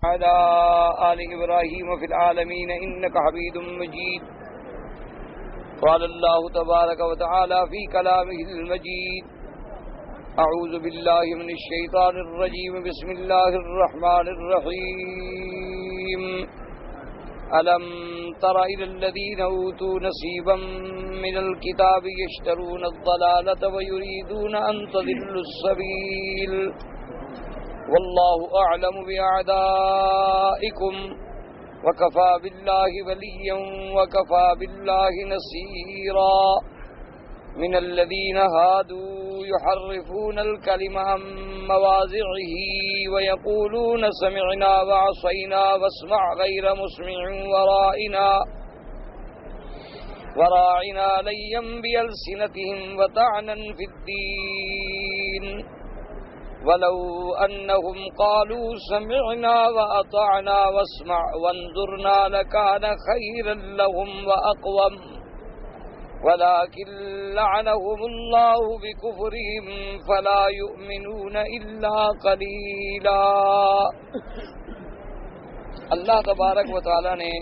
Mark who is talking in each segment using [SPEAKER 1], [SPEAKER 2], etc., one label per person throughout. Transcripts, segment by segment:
[SPEAKER 1] على آل إبراهيم في العالمين إنك حميد مجيد. قال الله تبارك وتعالى في كلامه المجيد: أعوذ بالله من الشيطان الرجيم. بسم الله الرحمن الرحيم. ألم تر إلى الذين أوتوا نصيبا من الكتاب يشترون الضلالة ويريدون أن تضلوا السبيل والله أعلم بأعدائكم وكفى بالله وليا وكفى بالله نصيرا. من الذين هادوا يحرفون الكلم عن مواضعه ويقولون سمعنا وعصينا واسمع غير مسمع وراعنا ليا بألسنتهم وطعنا في الدين ولو أنهم قالوا سمعنا وأطعنا واسمع وانظرنا لكان خيرا لهم وأقوم ولكن لعنهم الله بكفرهم فلا يؤمنون إلا قليلا. اللہ تبارک و تعالی نے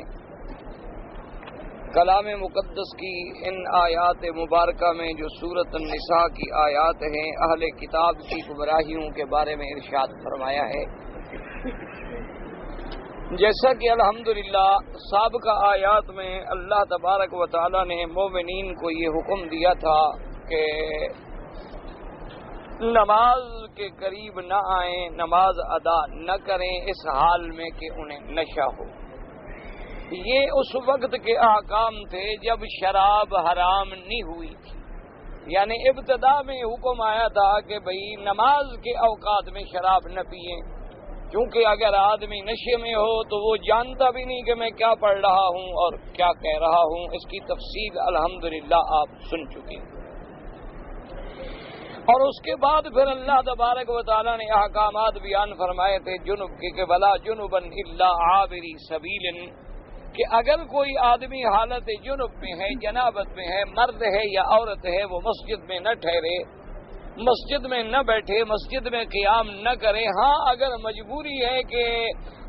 [SPEAKER 1] کلام مقدس کی ان آیات مبارکہ میں جو سورۃ النساء کی آیات ہیں اہل کتاب کی گمراہیوں کے بارے میں ارشاد فرمایا ہے. جیسا کہ الحمدللہ سابقہ آیات میں اللہ تبارک و تعالی نے مومنین کو یہ حکم دیا تھا کہ نماز کے قریب نہ آئیں، نماز ادا نہ کریں اس حال میں کہ انہیں نشہ ہو. یہ اس وقت کے احکام تھے جب شراب حرام نہیں ہوئی تھی. یعنی ابتدا میں حکم آیا تھا کہ بھئی نماز کے اوقات میں شراب نہ پئیں، کیونکہ اگر آدمی نشے میں ہو تو وہ جانتا بھی نہیں کہ میں کیا پڑھ رہا ہوں اور کیا کہہ رہا ہوں. اس کی تفصیل الحمدللہ آپ سن چکے ہیں. اور اس کے بعد پھر اللہ تبارک و تعالی نے احکامات بیان فرمائے تھے جنب کے کہ ولا جنبا الا عابری سبیل، کہ اگر کوئی آدمی حالت جنب میں ہے، جنابت میں ہے، مرد ہے یا عورت ہے، وہ مسجد میں نہ ٹھہرے، مسجد میں نہ بیٹھے، مسجد میں قیام نہ کرے. ہاں اگر مجبوری ہے کہ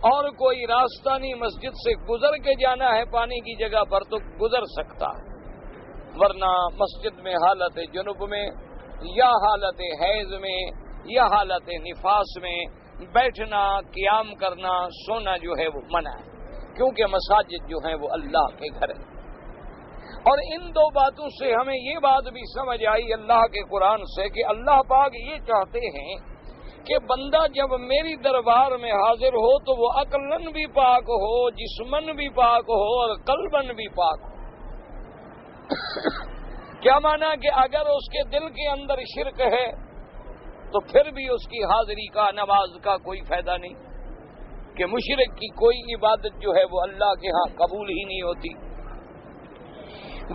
[SPEAKER 1] اور کوئی راستہ نہیں، مسجد سے گزر کے جانا ہے پانی کی جگہ پر تو گزر سکتا ہے، ورنہ مسجد میں حالت جنب میں یا حالت حیض میں یا حالت نفاس میں بیٹھنا، قیام کرنا، سونا جو ہے وہ منع ہے، کیونکہ مساجد جو ہیں وہ اللہ کے گھر ہیں. اور ان دو باتوں سے ہمیں یہ بات بھی سمجھ آئی اللہ کے قرآن سے کہ اللہ پاک یہ چاہتے ہیں کہ بندہ جب میری دربار میں حاضر ہو تو وہ عقلاً بھی پاک ہو، جسماً بھی پاک ہو اور قلباً بھی پاک ہو. کیا معنی کہ اگر اس کے دل کے اندر شرک ہے تو پھر بھی اس کی حاضری کا، نماز کا کوئی فائدہ نہیں، کہ مشرک کی کوئی عبادت جو ہے وہ اللہ کے ہاں قبول ہی نہیں ہوتی.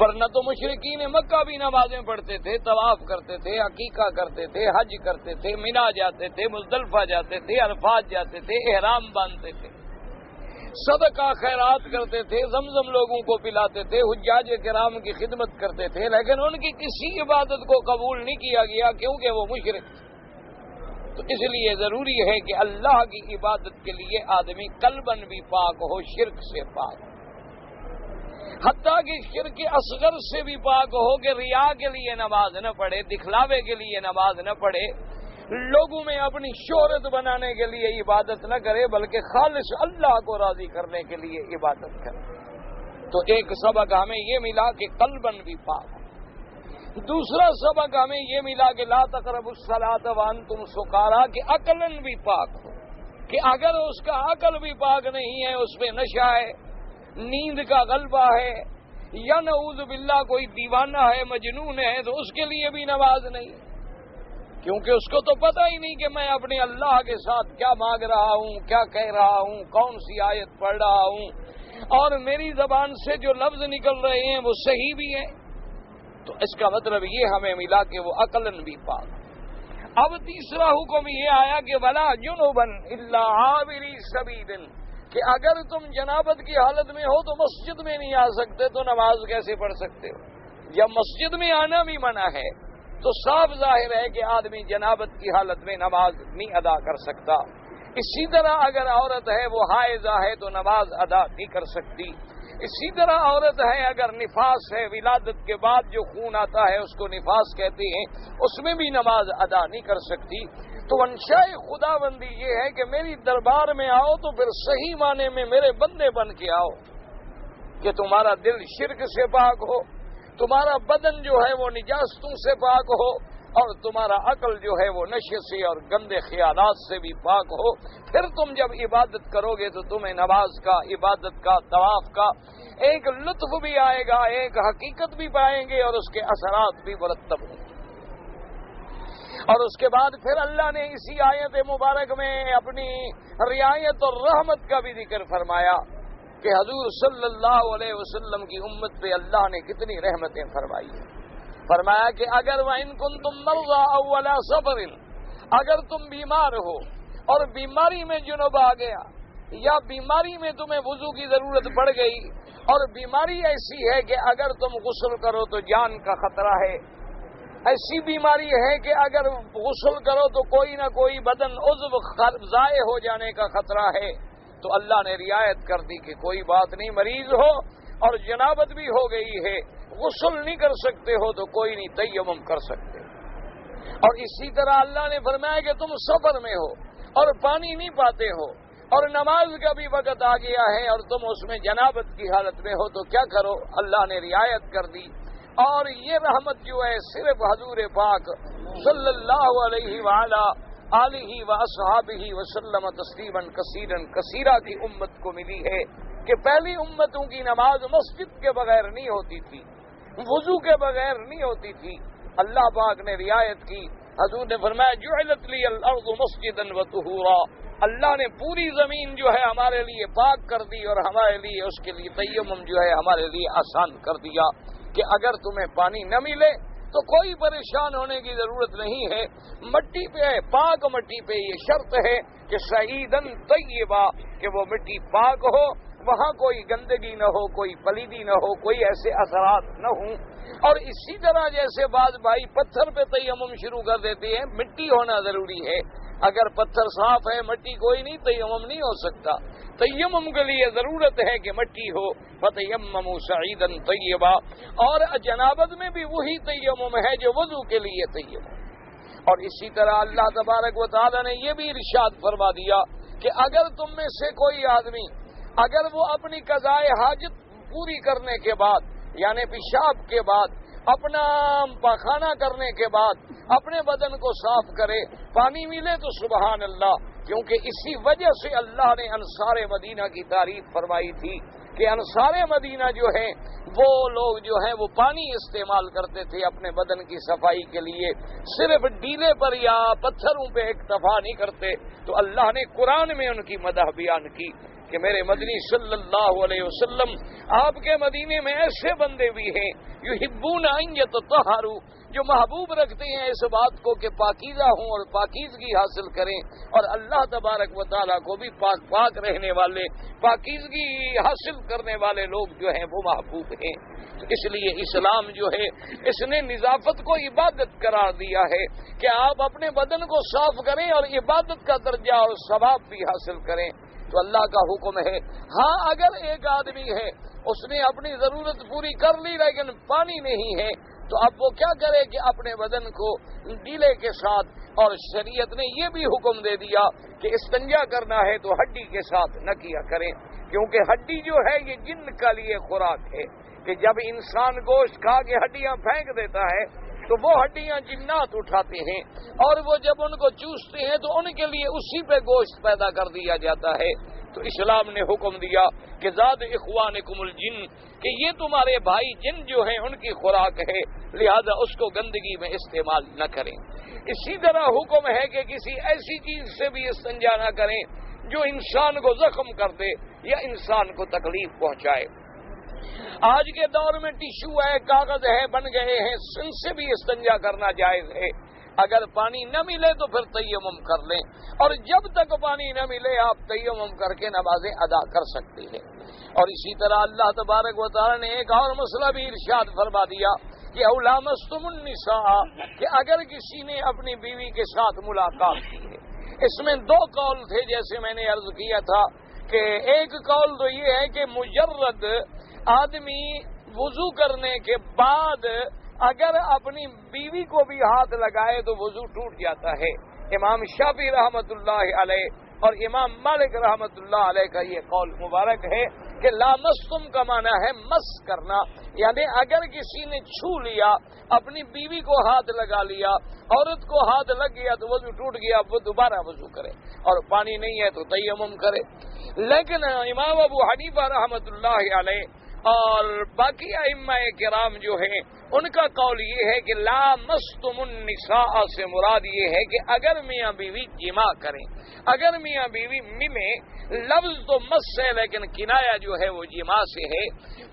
[SPEAKER 1] ورنہ تو مشرکین مکہ بھی نمازیں پڑھتے تھے، طواف کرتے تھے، عقیقہ کرتے تھے، حج کرتے تھے، مینا جاتے تھے، مزدلفہ جاتے تھے، عرفات جاتے تھے، احرام باندھتے تھے، صدقہ خیرات کرتے تھے، زمزم لوگوں کو پلاتے تھے، حجاج کرام کی خدمت کرتے تھے، لیکن ان کی کسی عبادت کو قبول نہیں کیا گیا کیونکہ وہ مشرک. تو اس لیے ضروری ہے کہ اللہ کی عبادت کے لیے آدمی قلباً بھی پاک ہو، شرک سے پاک، حتیٰ کہ شرک اصغر سے بھی پاک ہو، کہ ریا کے لیے نماز نہ پڑھے، دکھلاوے کے لیے نماز نہ پڑھے، لوگوں میں اپنی شہرت بنانے کے لیے عبادت نہ کرے، بلکہ خالص اللہ کو راضی کرنے کے لیے عبادت کرے. تو ایک سبق ہمیں یہ ملا کہ قلباً بھی پاک. دوسرا سبق ہمیں یہ ملا کہ لا تقربوا الصلاۃ وانتم سکارا، کہ عقلاً بھی پاک ہو، کہ اگر اس کا عقل بھی پاک نہیں ہے، اس پہ نشہ ہے، نیند کا غلبہ ہے، یا نعوذ باللہ کوئی دیوانہ ہے، مجنون ہے، تو اس کے لیے بھی نماز نہیں، کیونکہ اس کو تو پتہ ہی نہیں کہ میں اپنے اللہ کے ساتھ کیا مانگ رہا ہوں، کیا کہہ رہا ہوں، کون سی آیت پڑھ رہا ہوں، اور میری زبان سے جو لفظ نکل رہے ہیں وہ صحیح بھی ہیں. تو اس کا مطلب یہ ہمیں ملا کہ وہ عقلاً بھی پاک. اب تیسرا حکم یہ آیا کہ ولا جنبا الا عابری سبیل، کہ اگر تم جنابت کی حالت میں ہو تو مسجد میں نہیں آ سکتے تو نماز کیسے پڑھ سکتے ہو؟ جب مسجد میں آنا بھی منع ہے تو صاف ظاہر ہے کہ آدمی جنابت کی حالت میں نماز نہیں ادا کر سکتا. اسی طرح اگر عورت ہے وہ حائضہ ہے تو نماز ادا نہیں کر سکتی. اسی طرح عورت ہے اگر نفاس ہے، ولادت کے بعد جو خون آتا ہے اس کو نفاس کہتے ہیں، اس میں بھی نماز ادا نہیں کر سکتی. تو انشاء خدا بندی یہ ہے کہ میری دربار میں آؤ تو پھر صحیح معنی میں میرے بندے بن کے آؤ، کہ تمہارا دل شرک سے پاک ہو، تمہارا بدن جو ہے وہ نجاستوں سے پاک ہو، اور تمہارا عقل جو ہے وہ نشے سے اور گندے خیالات سے بھی پاک ہو. پھر تم جب عبادت کرو گے تو تمہیں نماز کا، عبادت کا، طواف کا ایک لطف بھی آئے گا، ایک حقیقت بھی پائیں گے، اور اس کے اثرات بھی مرتب ہوں گے. اور اس کے بعد پھر اللہ نے اسی آیت مبارک میں اپنی رعایت اور رحمت کا بھی ذکر فرمایا کہ حضور صلی اللہ علیہ وسلم کی امت پہ اللہ نے کتنی رحمتیں فرمائی ہیں. فرمایا کہ اگر وَإِن كُنتُم مَرْضَىٰ أَوْ عَلَىٰ سَفَرٍ، اگر تم بیمار ہو اور بیماری میں جنب آ گیا، یا بیماری میں تمہیں وضو کی ضرورت پڑ گئی، اور بیماری ایسی ہے کہ اگر تم غسل کرو تو جان کا خطرہ ہے، ایسی بیماری ہے کہ اگر غسل کرو تو کوئی نہ کوئی بدن عضو ضائع ہو جانے کا خطرہ ہے، تو اللہ نے رعایت کر دی کہ کوئی بات نہیں، مریض ہو اور جنابت بھی ہو گئی ہے، غسل نہیں کر سکتے ہو تو کوئی نہیں، تیمم کر سکتے. اور اسی طرح اللہ نے فرمایا کہ تم سفر میں ہو اور پانی نہیں پاتے ہو اور نماز کا بھی وقت آ گیا ہے اور تم اس میں جنابت کی حالت میں ہو تو کیا کرو. اللہ نے رعایت کر دی. اور یہ رحمت جو ہے صرف حضور پاک صلی اللہ علیہ وآلہ آلہ واصحابہ وسلم تسلیما کثیرا کثیرا کی امت کو ملی ہے کہ پہلی امتوں کی نماز مسجد کے بغیر نہیں ہوتی تھی، وضو کے بغیر نہیں ہوتی تھی. اللہ پاک نے رعایت کی. حضور نے فرمایا جعلت لی الارض مسجدا وطہورا، اللہ نے پوری زمین جو ہے ہمارے لیے پاک کر دی اور ہمارے لیے اس کے لیے تیمم جو ہے ہمارے لیے آسان کر دیا کہ اگر تمہیں پانی نہ ملے تو کوئی پریشان ہونے کی ضرورت نہیں ہے. مٹی پہ، پاک مٹی پہ یہ شرط ہے کہ سعیدن طیبہ، کہ وہ مٹی پاک ہو، وہاں کوئی گندگی نہ ہو، کوئی پلیدی نہ ہو، کوئی ایسے اثرات نہ ہوں. اور اسی طرح جیسے بعض بھائی پتھر پہ تیمم شروع کر دیتے ہیں، مٹی ہونا ضروری ہے. اگر پتھر صاف ہے، مٹی کوئی نہیں، تیمم نہیں ہو سکتا. تیمم کے لیے ضرورت ہے کہ مٹی ہو. فتیمموا صعیدا طیبا، اور جنابت میں بھی وہی تیمم ہے جو وضو کے لیے تیمم. اور اسی طرح اللہ تبارک و تعالی نے یہ بھی ارشاد فرما دیا کہ اگر تم میں سے کوئی آدمی اگر وہ اپنی قضائے حاجت پوری کرنے کے بعد، یعنی پیشاب کے بعد، اپنا پاخانہ کرنے کے بعد اپنے بدن کو صاف کرے، پانی ملے تو سبحان اللہ، کیونکہ اسی وجہ سے اللہ نے انصار مدینہ کی تعریف فرمائی تھی کہ انصار مدینہ جو ہیں وہ لوگ جو ہیں وہ پانی استعمال کرتے تھے اپنے بدن کی صفائی کے لیے، صرف ڈیلے پر یا پتھروں پہ اکتفا نہیں کرتے. تو اللہ نے قرآن میں ان کی مدح بیان کی کہ میرے مدنی صلی اللہ علیہ وسلم، آپ کے مدینے میں ایسے بندے بھی ہیں یحبون ان یتطہروا، جو محبوب رکھتے ہیں اس بات کو کہ پاکیزہ ہوں اور پاکیزگی حاصل کریں. اور اللہ تبارک و تعالیٰ کو بھی پاک پاک رہنے والے، پاکیزگی حاصل کرنے والے لوگ جو ہیں وہ محبوب ہیں. تو اس لیے اسلام جو ہے اس نے نظافت کو عبادت قرار دیا ہے کہ آپ اپنے بدن کو صاف کریں اور عبادت کا درجہ اور ثواب بھی حاصل کریں. تو اللہ کا حکم ہے. ہاں اگر ایک آدمی ہے اس نے اپنی ضرورت پوری کر لی لیکن پانی نہیں ہے تو اب وہ کیا کرے کہ اپنے بدن کو ڈیلے کے ساتھ، اور شریعت نے یہ بھی حکم دے دیا کہ استنجا کرنا ہے تو ہڈی کے ساتھ نہ کیا کریں، کیونکہ ہڈی جو ہے یہ جن کا لیے خوراک ہے کہ جب انسان گوشت کھا کے ہڈیاں پھینک دیتا ہے تو وہ ہڈیاں جنات اٹھاتے ہیں اور وہ جب ان کو چوستے ہیں تو ان کے لیے اسی پہ گوشت پیدا کر دیا جاتا ہے. تو اسلام نے حکم دیا کہ ذات اخوانکم الجن، کہ یہ تمہارے بھائی جن جو ہیں ان کی خوراک ہے، لہذا اس کو گندگی میں استعمال نہ کریں. اسی طرح حکم ہے کہ کسی ایسی چیز سے بھی استنجا نہ کریں جو انسان کو زخم کر دے یا انسان کو تکلیف پہنچائے. آج کے دور میں ٹیشو ہے، کاغذ ہے، بن گئے ہیں، ان سے بھی استنجا کرنا جائز ہے. اگر پانی نہ ملے تو پھر تیمم کر لیں، اور جب تک پانی نہ ملے آپ تیمم کر کے نمازیں ادا کر سکتے ہیں. اور اسی طرح اللہ تبارک و تعالی نے ایک اور مسئلہ بھی ارشاد فرما دیا کہ او لامستم النساء، کہ اگر کسی نے اپنی بیوی کے ساتھ ملاقات کی ہے اس میں دو قول تھے، جیسے میں نے عرض کیا تھا کہ ایک قول تو یہ ہے کہ مجرد آدمی وضو کرنے کے بعد اگر اپنی بیوی کو بھی ہاتھ لگائے تو وضو ٹوٹ جاتا ہے۔ امام شافعی رحمت اللہ علیہ اور امام مالک رحمت اللہ علیہ کا یہ قول مبارک ہے کہ لامستم کا معنی ہے مس کرنا، یعنی اگر کسی نے چھو لیا، اپنی بیوی کو ہاتھ لگا لیا، عورت کو ہاتھ لگ گیا تو وضو ٹوٹ گیا، وہ دوبارہ وضو کرے، اور پانی نہیں ہے تو تیمم کرے۔ لیکن امام ابو حنیفہ رحمت اللہ علیہ اور باقی ائمہ کرام جو ہیں ان کا قول یہ ہے کہ لامستم النساء سے مراد یہ ہے کہ اگر میاں بیوی جماع کریں، اگر میاں بیوی ملیں، لفظ تو مس ہے لیکن کنایا جو ہے وہ جماع سے ہے،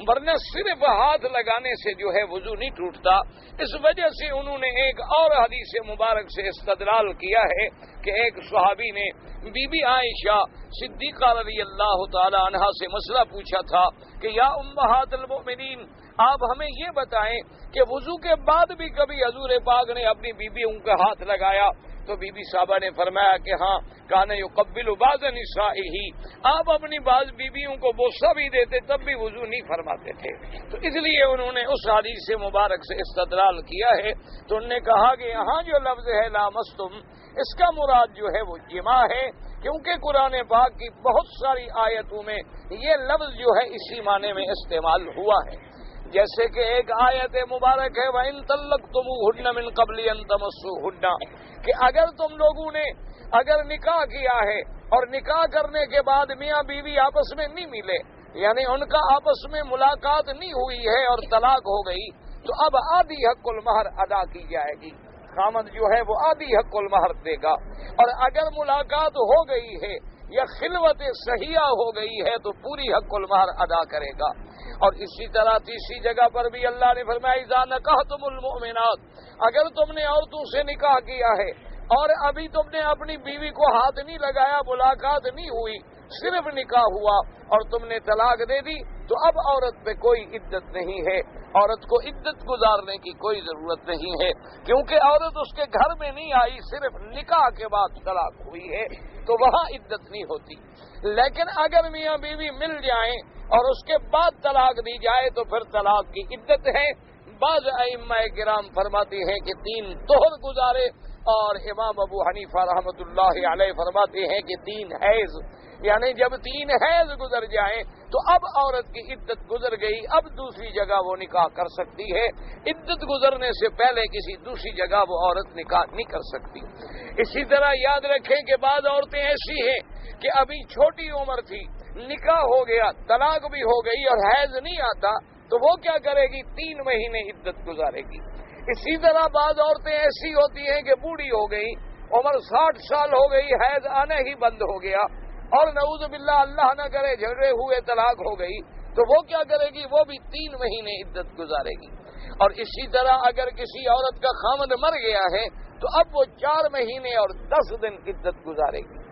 [SPEAKER 1] ورنہ صرف ہاتھ لگانے سے جو ہے وضو نہیں ٹوٹتا۔ اس وجہ سے انہوں نے ایک اور حدیث مبارک سے استدلال کیا ہے کہ ایک صحابی نے بی بی عائشہ صدیقہ رضی اللہ تعالی عنہا سے مسئلہ پوچھا تھا کہ یا امہات المؤمنین، آپ ہمیں یہ بتائیں کہ وضو کے بعد بھی کبھی حضور پاک نے اپنی بیویوں کا ہاتھ لگایا؟ تو بی بی صاحبہ نے فرمایا کہ ہاں، کان یقبل بعض نسائہ، آپ اپنی بعض بیویوں کو بوسہ بھی دیتے تب بھی وضو نہیں فرماتے تھے۔ تو اس لیے انہوں نے اس حدیث سے مبارک سے استدلال کیا ہے، تو انہوں نے کہا کہ یہاں جو لفظ ہے لامستم، اس کا مراد جو ہے وہ جماع ہے، کیونکہ قرآن پاک کی بہت ساری آیتوں میں یہ لفظ جو ہے اسی معنی میں استعمال ہوا ہے۔ جیسے کہ ایک آیت مبارک ہے وَإِن طَلَّقْتُمُوهُنَّ مِن قَبْلِ أَن تَمَسُّوهُنَّ، کہ اگر تم لوگوں نے اگر نکاح کیا ہے اور نکاح کرنے کے بعد میاں بیوی آپس میں نہیں ملے، یعنی ان کا آپس میں ملاقات نہیں ہوئی ہے اور طلاق ہو گئی، تو اب آدھی حق المہر ادا کی جائے گی، خامد جو ہے وہ آدھی حق المہر دے گا، اور اگر ملاقات ہو گئی ہے یا خلوت صحیحہ ہو گئی ہے تو پوری حق المہر ادا کرے گا۔ اور اسی طرح تیسری جگہ پر بھی اللہ نے فرمایا اذا نکحتم المؤمنات، اگر تم نے عورتوں سے نکاح کیا ہے اور ابھی تم نے اپنی بیوی کو ہاتھ نہیں لگایا، ملاقات نہیں ہوئی، صرف نکاح ہوا اور تم نے طلاق دے دی، تو اب عورت پہ کوئی عدت نہیں ہے، عورت کو عدت گزارنے کی کوئی ضرورت نہیں ہے، کیونکہ عورت اس کے گھر میں نہیں آئی، صرف نکاح کے بعد طلاق ہوئی ہے، تو وہاں عدت نہیں ہوتی۔ لیکن اگر میاں بیوی مل جائیں اور اس کے بعد طلاق دی جائے تو پھر طلاق کی عدت ہے۔ بعض ائمہ کرام فرماتے ہیں کہ 3 طہر گزارے، اور امام ابو حنیفہ رحمت اللہ علیہ فرماتے ہیں کہ 3 حیض، یعنی جب 3 حیض گزر جائیں تو اب عورت کی عدت گزر گئی، اب دوسری جگہ وہ نکاح کر سکتی ہے، عدت گزرنے سے پہلے کسی دوسری جگہ وہ عورت نکاح نہیں کر سکتی۔ اسی طرح یاد رکھیں کہ بعض عورتیں ایسی ہیں کہ ابھی چھوٹی عمر تھی، نکاح ہو گیا، طلاق بھی ہو گئی اور حیض نہیں آتا، تو وہ کیا کرے گی؟ 3 مہینے عدت گزارے گی۔ اسی طرح بعض عورتیں ایسی ہوتی ہیں کہ بوڑھی ہو گئی، عمر 60 سال ہو گئی، حیض آنے ہی بند ہو گیا، اور نعوذ باللہ اللہ نہ کرے جھگڑے ہوئے طلاق ہو گئی، تو وہ کیا کرے گی؟ وہ بھی 3 مہینے عدت گزارے گی۔ اور اسی طرح اگر کسی عورت کا خامد مر گیا ہے تو اب وہ 4 مہینے اور 10 دن عدت گزارے گی۔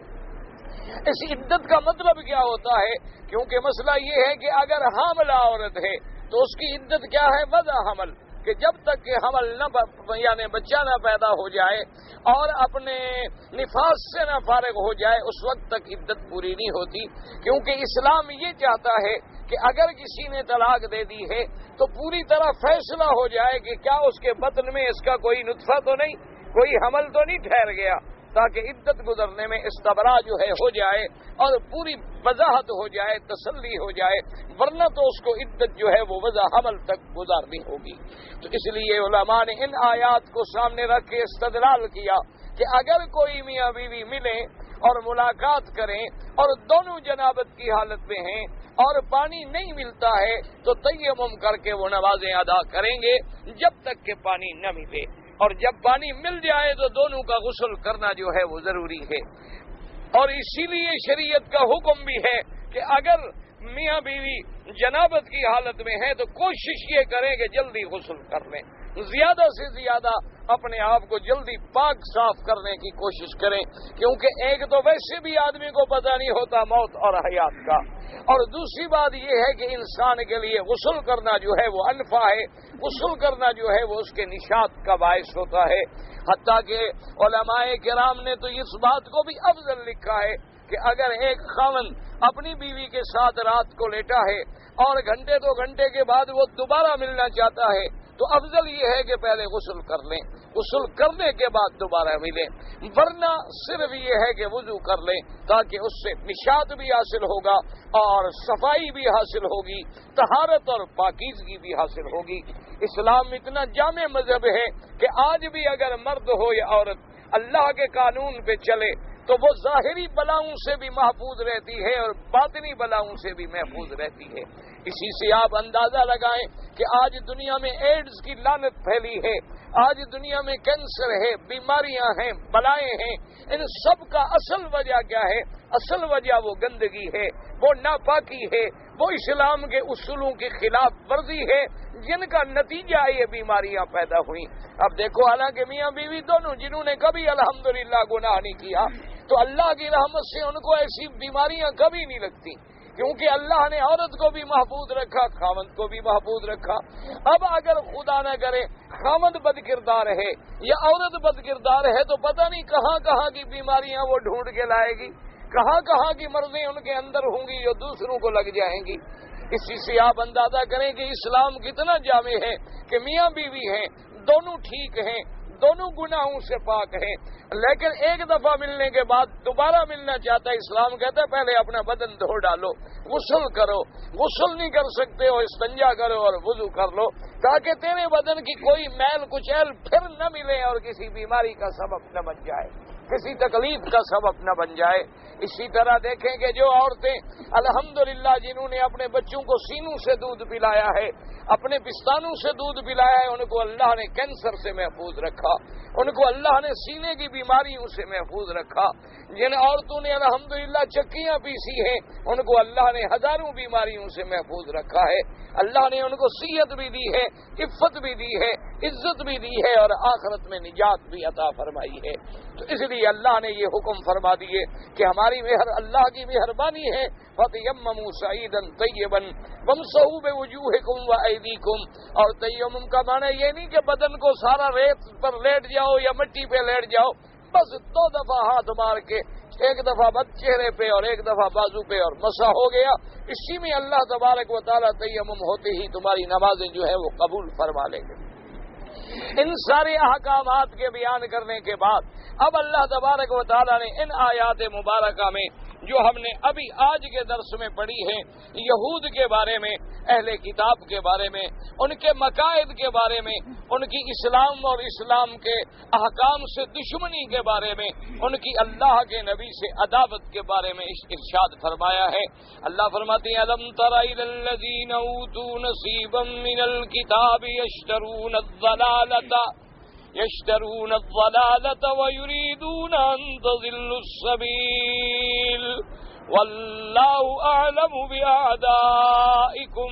[SPEAKER 1] اس عدت کا مطلب کیا ہوتا ہے؟ کیونکہ مسئلہ یہ ہے کہ اگر حاملہ عورت ہے تو اس کی عدت کیا ہے؟ وضع حمل، کہ جب تک کہ حمل یعنی بچہ نہ پیدا ہو جائے اور اپنے نفاس سے نہ فارغ ہو جائے، اس وقت تک عدت پوری نہیں ہوتی، کیونکہ اسلام یہ چاہتا ہے کہ اگر کسی نے طلاق دے دی ہے تو پوری طرح فیصلہ ہو جائے کہ کیا اس کے بطن میں اس کا کوئی نطفہ تو نہیں، کوئی حمل تو نہیں ٹھہر گیا، تاکہ عدت گزرنے میں استبراء جو ہے ہو جائے اور پوری وضاحت ہو جائے، تسلی ہو جائے، ورنہ تو اس کو عدت جو ہے وہ وضع حمل تک گزارنی ہوگی۔ تو اس لیے علماء نے ان آیات کو سامنے رکھ کے استدلال کیا کہ اگر کوئی میاں بیوی ملیں اور ملاقات کریں اور دونوں جنابت کی حالت میں ہیں اور پانی نہیں ملتا ہے تو تیمم کر کے وہ نمازیں ادا کریں گے جب تک کہ پانی نہ ملے، اور جب پانی مل جائے تو دونوں کا غسل کرنا جو ہے وہ ضروری ہے۔ اور اسی لیے شریعت کا حکم بھی ہے کہ اگر میاں بیوی جنابت کی حالت میں ہے تو کوشش یہ کریں کہ جلدی غسل کر لیں، زیادہ سے زیادہ اپنے آپ کو جلدی پاک صاف کرنے کی کوشش کریں، کیونکہ ایک تو ویسے بھی آدمی کو پتہ نہیں ہوتا موت اور حیات کا، اور دوسری بات یہ ہے کہ انسان کے لیے غسل کرنا جو ہے وہ انفع ہے، غسل کرنا جو ہے وہ اس کے نشاط کا باعث ہوتا ہے۔ حتیٰ کہ علماء کرام نے تو اس بات کو بھی افضل لکھا ہے کہ اگر ایک خاوند اپنی بیوی کے ساتھ رات کو لیٹا ہے اور گھنٹے 2 گھنٹے کے بعد وہ دوبارہ ملنا چاہتا ہے تو افضل یہ ہے کہ پہلے غسل کر لیں، غسل کرنے کے بعد دوبارہ ملیں، ورنہ صرف یہ ہے کہ وضو کر لیں تاکہ اس سے نشاط بھی حاصل ہوگا اور صفائی بھی حاصل ہوگی، طہارت اور پاکیزگی بھی حاصل ہوگی۔ اسلام اتنا جامع مذہب ہے کہ آج بھی اگر مرد ہو یا عورت اللہ کے قانون پہ چلے تو وہ ظاہری بلاؤں سے بھی محفوظ رہتی ہے اور باطنی بلاؤں سے بھی محفوظ رہتی ہے۔ اسی سے آپ اندازہ لگائیں کہ آج دنیا میں ایڈز کی لعنت پھیلی ہے، آج دنیا میں کینسر ہے، بیماریاں ہیں، بلائیں ہیں، ان سب کا اصل وجہ کیا ہے؟ اصل وجہ وہ گندگی ہے، وہ ناپاکی ہے، وہ اسلام کے اصولوں کی خلاف ورزی ہے، جن کا نتیجہ یہ بیماریاں پیدا ہوئیں۔ اب دیکھو، حالانکہ میاں بیوی دونوں جنہوں نے کبھی الحمدللہ گناہ نہیں کیا تو اللہ کی رحمت سے ان کو ایسی بیماریاں کبھی نہیں لگتی، کیونکہ اللہ نے عورت کو بھی محفوظ رکھا، خاوند کو بھی محفوظ رکھا۔ اب اگر خدا نہ کرے خاوند بد کردار ہے یا عورت بد کردار ہے تو پتہ نہیں کہاں کہاں کی بیماریاں وہ ڈھونڈ کے لائے گی، کہاں کہاں کی مرضیں ان کے اندر ہوں گی جو دوسروں کو لگ جائیں گی۔ اسی سے آپ اندازہ کریں کہ اسلام کتنا جامع ہے کہ میاں بیوی ہیں، دونوں ٹھیک ہیں، دونوں گناہوں سے پاک ہیں، لیکن ایک دفعہ ملنے کے بعد دوبارہ ملنا چاہتا ہے، اسلام کہتا ہے پہلے اپنا بدن دھو ڈالو، غسل کرو، غسل نہیں کر سکتے ہو استنجا کرو اور وضو کر لو تاکہ تیرے بدن کی کوئی میل کچیل پھر نہ ملے اور کسی بیماری کا سبب نہ بن جائے، کسی تکلیف کا سبب نہ بن جائے۔ اسی طرح دیکھیں کہ جو عورتیں الحمدللہ جنہوں نے اپنے بچوں کو سینوں سے دودھ پلایا ہے، اپنے پستانوں سے دودھ پلایا ہے، ان کو اللہ نے کینسر سے محفوظ رکھا، ان کو اللہ نے سینے کی بیماریوں سے محفوظ رکھا۔ جن عورتوں نے الحمدللہ چکیاں پیسی ہیں ان کو اللہ نے ہزاروں بیماریوں سے محفوظ رکھا ہے۔ اللہ نے ان کو صحت بھی دی ہے، عفت بھی دی ہے، عزت بھی دی ہے اور آخرت میں نجات بھی عطا فرمائی ہے۔ تو اس لیے اللہ نے یہ حکم فرما دیے کہ ہماری اللہ کی مہربانی ہے، فَتَيَمَّمُوا صَعِيدًا طَيِّبًا وَامْسَحُوا بِوُجُوهِكُمْ وَأَيْدِيكُمْ۔ اور تیمم کا معنی یہ نہیں کہ بدن کو سارا ریت پر لیٹ جاؤ یا مٹی پہ لیٹ جاؤ، بس 2 دفعہ ہاتھ مار کے، ایک دفعہ بد چہرے پہ اور ایک دفعہ بازو پہ اور مسح ہو گیا، اسی میں اللہ تبارک و تعالیٰ تیمم ہوتے ہی تمہاری نمازیں جو ہے وہ قبول فرما لیں گے۔ ان سارے احکامات کے بیان کرنے کے بعد اب اللہ تبارک و تعالیٰ نے ان آیات مبارکہ میں جو ہم نے ابھی آج کے درس میں پڑھی ہیں، یہود کے بارے میں، اہل کتاب کے بارے میں، ان کے مقاصد کے بارے میں، ان کی اسلام اور اسلام کے احکام سے دشمنی کے بارے میں، ان کی اللہ کے نبی سے عداوت کے بارے میں ارشاد فرمایا ہے۔ اللہ فرماتے ہیں الم تر الی الذین اوتوا نصیبا من الکتاب یشترون الضلالة ويريدون أن تضلوا السبيل والله أعلم بأعدائكم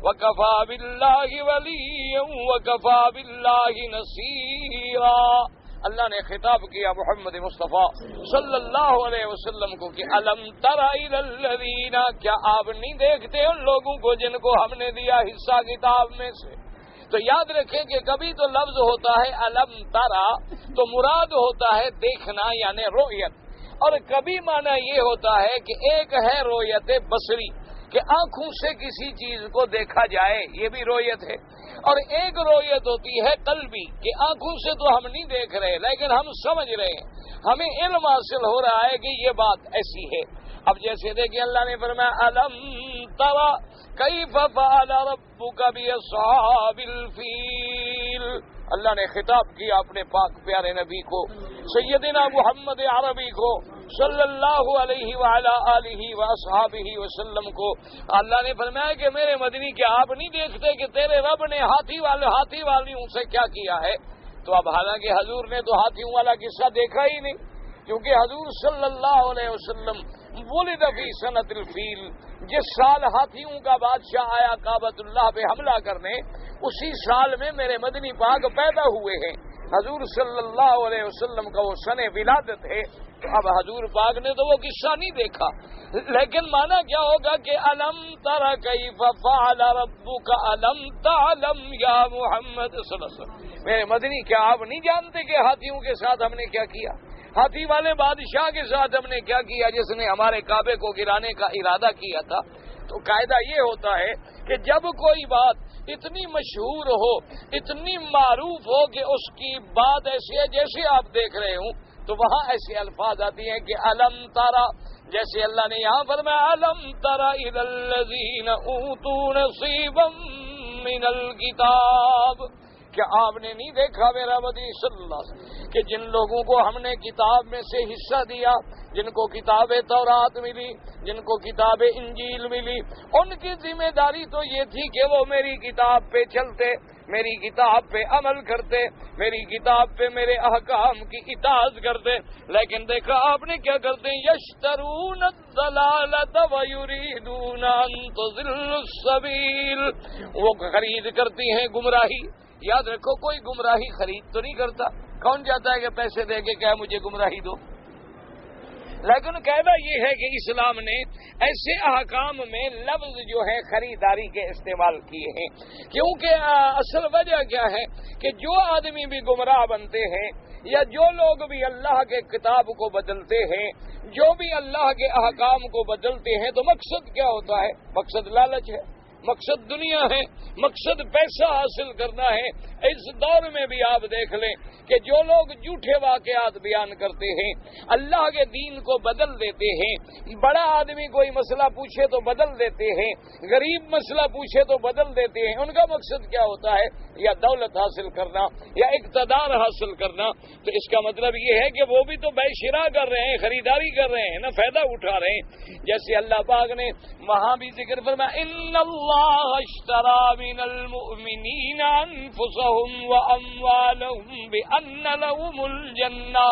[SPEAKER 1] وكفى بالله وليا وكفى بالله نصيرا۔ اللہ نے خطاب کیا محمد مصطفیٰ صلی اللہ علیہ وسلم کو کہ الم تر الی الذین، کیا آپ نہیں دیکھتے ان لوگوں کو جن کو ہم نے دیا حصہ کتاب میں سے؟ تو یاد رکھیں کہ کبھی تو لفظ ہوتا ہے الم ترا تو مراد ہوتا ہے دیکھنا یعنی رؤیت، اور کبھی معنی یہ ہوتا ہے کہ ایک ہے رؤیت بصری کہ آنکھوں سے کسی چیز کو دیکھا جائے، یہ بھی رؤیت ہے، اور ایک رؤیت ہوتی ہے قلبی کہ آنکھوں سے تو ہم نہیں دیکھ رہے لیکن ہم سمجھ رہے ہیں، ہمیں علم حاصل ہو رہا ہے کہ یہ بات ایسی ہے۔ اب جیسے دیکھیں اللہ نے فرمایا الم ترا کیف فعل ربک باصحاب الفیل، اللہ نے خطاب کیا اپنے پاک پیارے نبی کو، سیدنا محمد عربی کو صلی اللہ علیہ وعلی آلہ واصحابہ وسلم کو۔ اللہ نے فرمایا کہ میرے مدنی کیا آپ نہیں دیکھتے کہ تیرے رب نے ہاتھی والیوں سے کیا کیا ہے؟ تو اب حالانکہ حضور نے تو ہاتھیوں والا قصہ دیکھا ہی نہیں، کیونکہ حضور صلی اللہ علیہ وسلم ولد فی سنۃ الفیل، جس سال ہاتھیوں کا بادشاہ آیا کعبۃ اللہ پہ حملہ کرنے، اسی سال میں میرے مدنی پاک پیدا ہوئے ہیں۔ حضور صلی اللہ علیہ وسلم کا وہ سن ولادت ہے. اب حضور پاک نے تو وہ قصہ نہیں دیکھا، لیکن مانا کیا ہوگا کہ الم تر کیف فعل ربک الم تعلم یا محمد صلی اللہ علیہ وسلم. میرے مدنی، کیا آپ نہیں جانتے کہ ہاتھیوں کے ساتھ ہم نے کیا کیا؟ ہاتھی والے بادشاہ کے ساتھ ہم نے کیا کیا جس نے ہمارے کعبے کو گرانے کا ارادہ کیا تھا. تو قاعدہ یہ ہوتا ہے کہ جب کوئی بات اتنی مشہور ہو، اتنی معروف ہو کہ اس کی بات ایسی ہے جیسے آپ دیکھ رہے ہوں، تو وہاں ایسے الفاظ آتی ہیں کہ الم ترا، جیسے اللہ نے یہاں فرمایا الم ترا الی الذین اوتوا نصیبا من الکتاب. کیا آپ نے نہیں دیکھا میرا مدنی صلی اللہ علیہ وسلم کہ جن لوگوں کو ہم نے کتاب میں سے حصہ دیا، جن کو کتاب تورات ملی، جن کو کتاب انجیل ملی، ان کی ذمہ داری تو یہ تھی کہ وہ میری کتاب پہ چلتے، میری کتاب پہ عمل کرتے، میری کتاب پہ میرے احکام کی اطاعت کرتے. لیکن دیکھا آپ نے کیا کرتے ہیں؟ یشترون الضلالۃ ویریدون ان تضلوا السبیل. وہ خرید کرتی ہیں گمراہی. یاد رکھو، کوئی گمراہی خرید تو نہیں کرتا. کون چاہتا ہے کہ پیسے دے کے کیا مجھے گمراہی دو؟ لیکن قاعدہ یہ ہے کہ اسلام نے ایسے احکام میں لفظ جو ہے خریداری کے استعمال کیے ہیں، کیونکہ اصل وجہ کیا ہے کہ جو آدمی بھی گمراہ بنتے ہیں یا جو لوگ بھی اللہ کے کتاب کو بدلتے ہیں، جو بھی اللہ کے احکام کو بدلتے ہیں، تو مقصد کیا ہوتا ہے؟ مقصد لالچ ہے، مقصد دنیا ہے، مقصد پیسہ حاصل کرنا ہے. اس دور میں بھی آپ دیکھ لیں کہ جو لوگ جھوٹے واقعات بیان کرتے ہیں، اللہ کے دین کو بدل دیتے ہیں، بڑا آدمی کوئی مسئلہ پوچھے تو بدل دیتے ہیں، غریب مسئلہ پوچھے تو بدل دیتے ہیں، ان کا مقصد کیا ہوتا ہے؟ یا دولت حاصل کرنا یا اقتدار حاصل کرنا. تو اس کا مطلب یہ ہے کہ وہ بھی تو بے شرا کر رہے ہیں، خریداری کر رہے ہیں نا، فائدہ اٹھا رہے ہیں. جیسے اللہ پاک نے وہاں بھی ذکر فرمایا ان اللہ اشتری من المؤمنین انفسهم واموالهم بان لهم الجنہ.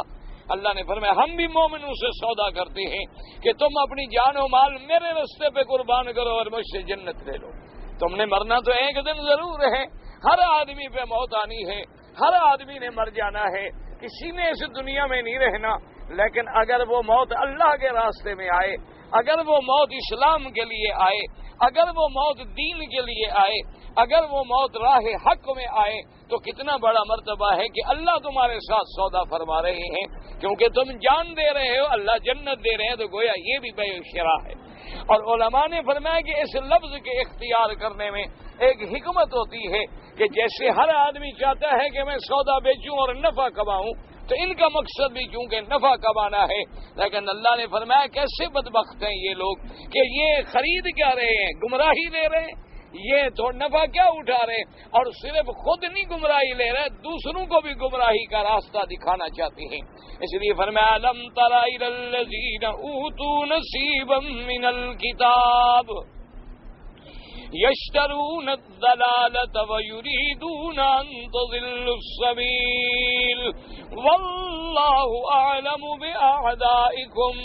[SPEAKER 1] اللہ نے فرمایا ہم بھی مومنوں سے سودا کرتے ہیں کہ تم اپنی جان و مال میرے راستے پہ قربان کرو اور مجھ سے جنت لے لو. تم نے مرنا تو ایک دن ضرور ہے، ہر آدمی پہ موت آنی ہے، ہر آدمی نے مر جانا ہے، کسی نے اس دنیا میں نہیں رہنا. لیکن اگر وہ موت اللہ کے راستے میں آئے، اگر وہ موت اسلام کے لیے آئے، اگر وہ موت دین کے لیے آئے، اگر وہ موت راہ حق میں آئے، تو کتنا بڑا مرتبہ ہے کہ اللہ تمہارے ساتھ سودا فرما رہے ہیں. کیونکہ تم جان دے رہے ہو، اللہ جنت دے رہے ہیں، تو گویا یہ بھی بے شرع ہے. اور علماء نے فرمایا کہ اس لفظ کے اختیار کرنے میں ایک حکمت ہوتی ہے کہ جیسے ہر آدمی چاہتا ہے کہ میں سودا بیچوں اور نفع کماؤں، تو ان کا مقصد بھی چونکہ نفع کمانا ہے. لیکن اللہ نے فرمایا کیسے بدبخت ہیں یہ لوگ کہ یہ خرید کیا رہے ہیں؟ گمراہی لے رہے ہیں. یہ تو نفع کیا اٹھا رہے ہیں، اور صرف خود نہیں گمراہی لے رہے، دوسروں کو بھی گمراہی کا راستہ دکھانا چاہتے ہیں. اس لیے فرمایا لم تر الی الذین اوتوا نصیبا من الکتاب یشترون الضلالۃ ویریدون ان تضلوا السبیل واللہ اعلم باعدائکم.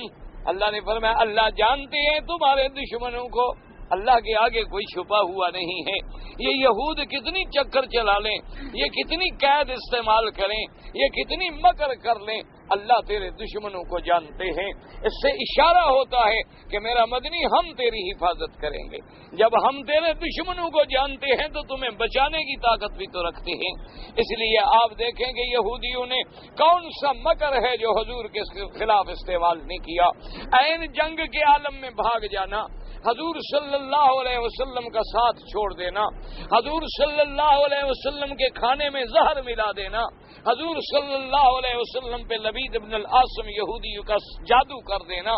[SPEAKER 1] اللہ نے فرمایا اللہ جانتے ہیں تمہارے دشمنوں کو. اللہ کے آگے کوئی چھپا ہوا نہیں ہے. یہ یہود کتنی چکر چلا لیں، یہ کتنی قید استعمال کریں، یہ کتنی مکر کر لیں، اللہ تیرے دشمنوں کو جانتے ہیں. اس سے اشارہ ہوتا ہے کہ میرا مدنی ہم تیری حفاظت کریں گے. جب ہم تیرے دشمنوں کو جانتے ہیں تو تمہیں بچانے کی طاقت بھی تو رکھتے ہیں. اس لیے آپ دیکھیں کہ یہودیوں نے کون سا مکر ہے جو حضور کے خلاف استعمال نہیں کیا. عین جنگ کے عالم میں بھاگ جانا، حضور صلی اللہ علیہ وسلم کا ساتھ چھوڑ دینا، حضور صلی اللہ علیہ وسلم کے کھانے میں زہر ملا دینا، حضور صلی اللہ علیہ وسلم پہ لبید ابن العاصم یہودی کا جادو کر دینا،